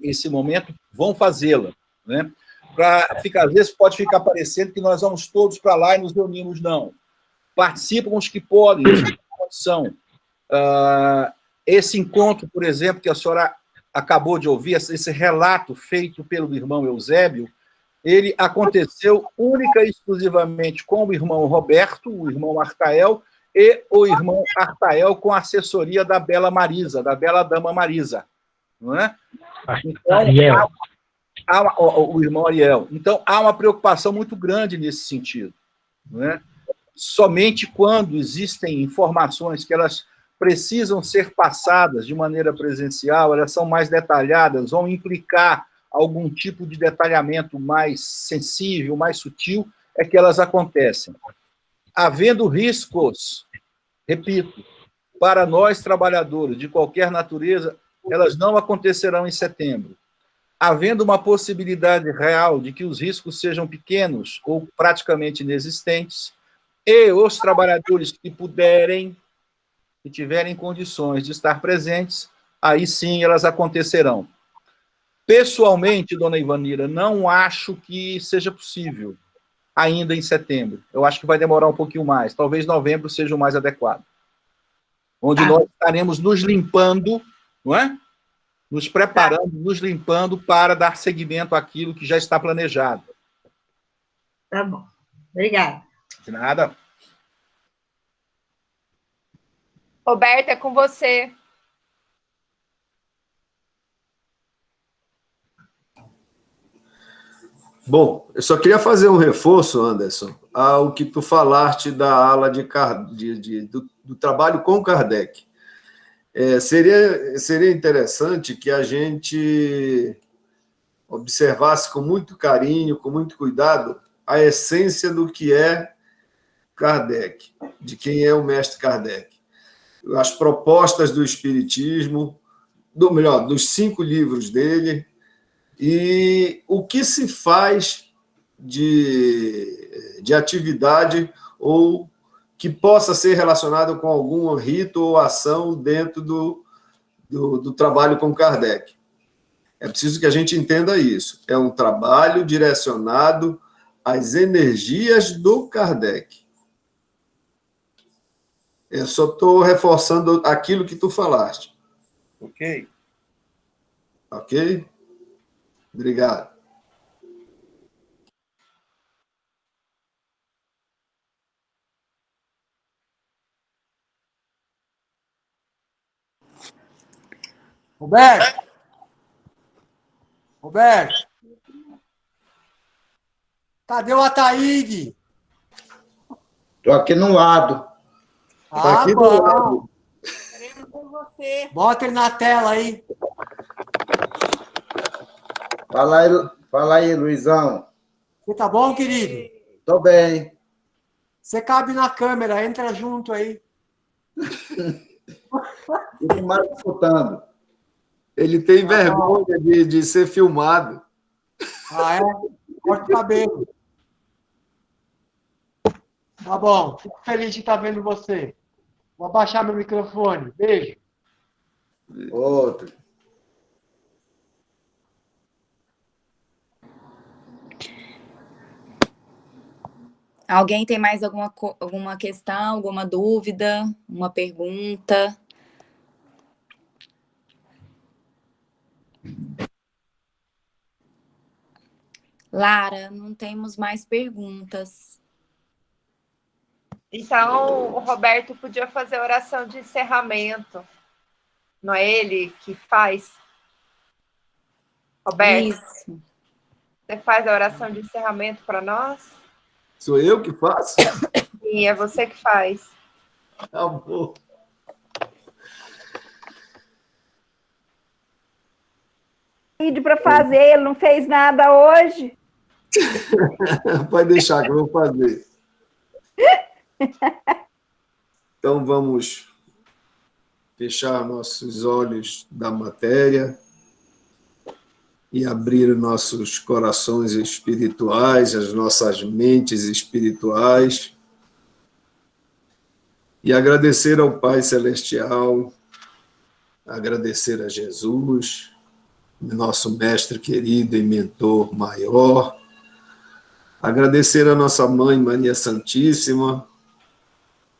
S7: esse momento vão fazê-la. Né? Às vezes pode ficar parecendo que nós vamos todos para lá e nos reunimos, não. Participam os que podem, os que têm condição. Esse encontro, por exemplo, que a senhora acabou de ouvir, esse relato feito pelo irmão Eusébio, ele aconteceu única e exclusivamente com o irmão Roberto, o irmão Artael, e o irmão Artael com a assessoria da Bela Marisa, da Bela Dama Marisa. Não é? Então,
S12: Ariel.
S7: O irmão Ariel. Então, há uma preocupação muito grande nesse sentido. Não é? Somente quando existem informações que elas precisam ser passadas de maneira presencial, elas são mais detalhadas, vão implicar algum tipo de detalhamento mais sensível, mais sutil, é que elas acontecem. Havendo riscos, repito, para nós trabalhadores de qualquer natureza, elas não acontecerão em setembro. Havendo uma possibilidade real de que os riscos sejam pequenos ou praticamente inexistentes, e os trabalhadores que puderem, que tiverem condições de estar presentes, aí sim elas acontecerão. Pessoalmente, dona Ivanira, não acho que seja possível ainda em setembro. Eu acho que vai demorar um pouquinho mais. Talvez novembro seja o mais adequado. Onde nós estaremos nos limpando, não é? Nos preparando, nos limpando para dar seguimento àquilo que já está planejado.
S13: Tá bom. Obrigada.
S7: De nada.
S1: Roberta, é com você.
S11: Bom, eu só queria fazer um reforço, Anderson, ao que tu falaste da ala do trabalho com Kardec. Seria interessante que a gente observasse com muito carinho, com muito cuidado, a essência do que é Kardec, de quem é o mestre Kardec. As propostas do Espiritismo, dos 5 livros dele, e o que se faz de atividade ou que possa ser relacionado com algum rito ou ação dentro do trabalho com Kardec. É preciso que a gente entenda isso. É um trabalho direcionado às energias do Kardec. Eu só estou reforçando aquilo que tu falaste.
S7: Ok.
S11: Ok? Obrigado.
S10: Roberto! Roberto! Cadê o Ataíde?
S14: Estou aqui no lado.
S11: Aqui do
S10: bom.
S11: lado.
S15: Queremos com você.
S10: Bota ele na tela aí.
S14: Fala aí, Luizão.
S10: Você tá bom, querido?
S14: Tô bem.
S10: Você cabe na câmera, entra junto aí.
S14: Fico mais escutando.
S11: Ele tem vergonha de ser filmado.
S10: Ah, é? Corta o cabelo. Tá bom, fico feliz de estar vendo você. Vou abaixar meu microfone. Beijo.
S14: Outro.
S8: Alguém tem mais alguma questão, alguma dúvida, uma pergunta? Lara, não temos mais perguntas.
S1: Então, o Roberto podia fazer a oração de encerramento. Não é ele que faz? Roberto?
S8: Isso.
S1: Você faz a oração de encerramento para nós?
S11: Sou eu que faço?
S1: Sim, é você que faz.
S11: Tá bom.
S15: Para fazer, ele não fez nada hoje.
S11: Pode deixar que eu vou fazer. Então, vamos fechar nossos olhos da matéria e abrir nossos corações espirituais, as nossas mentes espirituais, e agradecer ao Pai Celestial, agradecer a Jesus, nosso mestre querido e mentor maior, agradecer a nossa Mãe Maria Santíssima,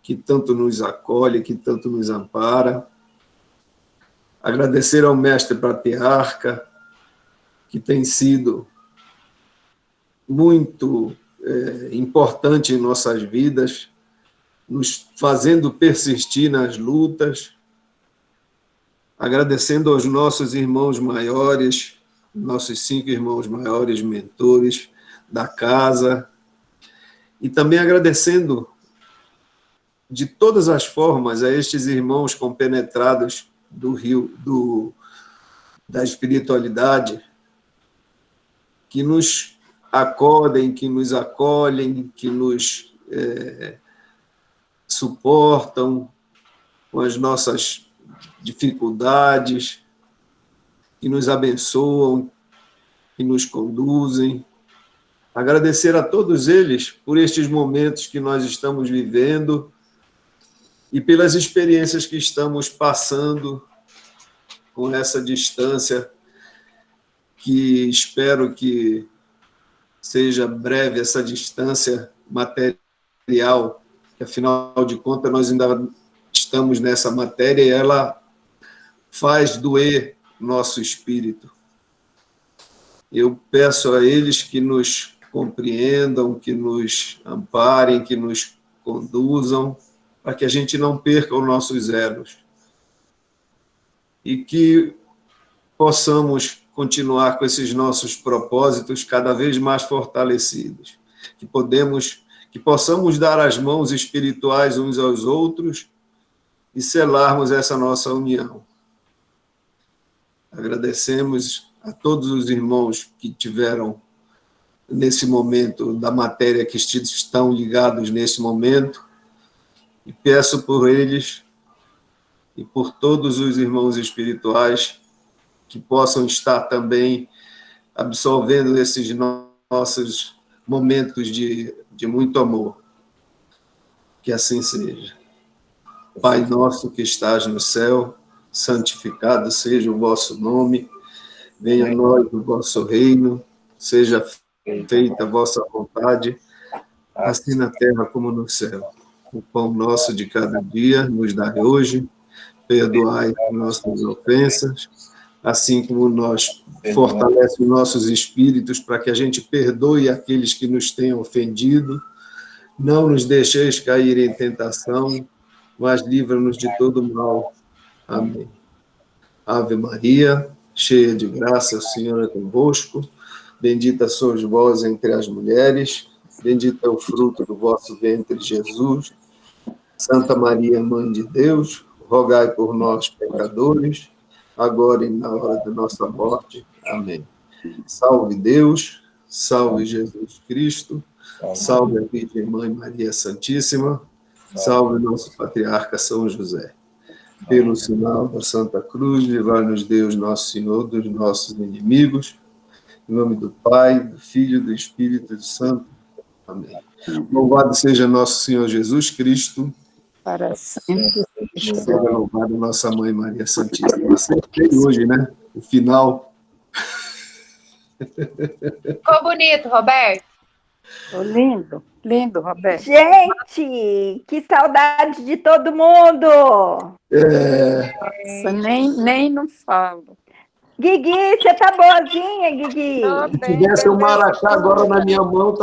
S11: que tanto nos acolhe, que tanto nos ampara, agradecer ao mestre patriarca, que tem sido muito importante em nossas vidas, nos fazendo persistir nas lutas, agradecendo aos nossos irmãos maiores, nossos 5 irmãos maiores mentores da casa, e também agradecendo de todas as formas a estes irmãos compenetrados da espiritualidade, que nos acodem, que nos acolhem, que nos suportam com as nossas dificuldades, que nos abençoam, que nos conduzem. Agradecer a todos eles por estes momentos que nós estamos vivendo e pelas experiências que estamos passando com essa distância, que espero que seja breve essa distância material, que afinal de contas nós ainda estamos nessa matéria e ela faz doer nosso espírito. Eu peço a eles que nos compreendam, que nos amparem, que nos conduzam, para que a gente não perca os nossos elos e que possamos continuar com esses nossos propósitos cada vez mais fortalecidos, que possamos dar as mãos espirituais uns aos outros e selarmos essa nossa união. Agradecemos a todos os irmãos que tiveram nesse momento da matéria, que estão ligados nesse momento, e peço por eles e por todos os irmãos espirituais que possam estar também absorvendo esses nossos momentos de muito amor. Que assim seja. Pai nosso que estás no céu, santificado seja o vosso nome, venha a nós o vosso reino, seja feita a vossa vontade, assim na terra como no céu. O pão nosso de cada dia nos dai hoje, perdoai nossas ofensas, assim como nós fortalece os nossos espíritos para que a gente perdoe aqueles que nos tenham ofendido. Não nos deixeis cair em tentação, mas livra-nos de todo mal. Amém. Ave Maria, cheia de graça, o Senhor é convosco. Bendita sois vós entre as mulheres, bendito é o fruto do vosso ventre, Jesus. Santa Maria, Mãe de Deus, rogai por nós, pecadores, agora e na hora da nossa morte. Amém. Salve Deus, salve Jesus Cristo, salve a Virgem Mãe Maria Santíssima, salve nosso patriarca São José. Pelo sinal da Santa Cruz, livrai-nos Deus, nosso Senhor, dos nossos inimigos. Em nome do Pai, do Filho e do Espírito Santo. Amém. Louvado seja nosso Senhor Jesus Cristo.
S16: Para sempre.
S11: Seja louvado nossa Mãe Maria Santíssima. Sempre hoje, né? O final.
S1: Ficou bonito, Roberto?
S16: Lindo, lindo, Roberto.
S15: Gente, que saudade de todo mundo!
S16: Nossa, nem não falo.
S15: Guigui, você tá boazinha, Guigui?
S11: Se tivesse um marachá agora na minha mão,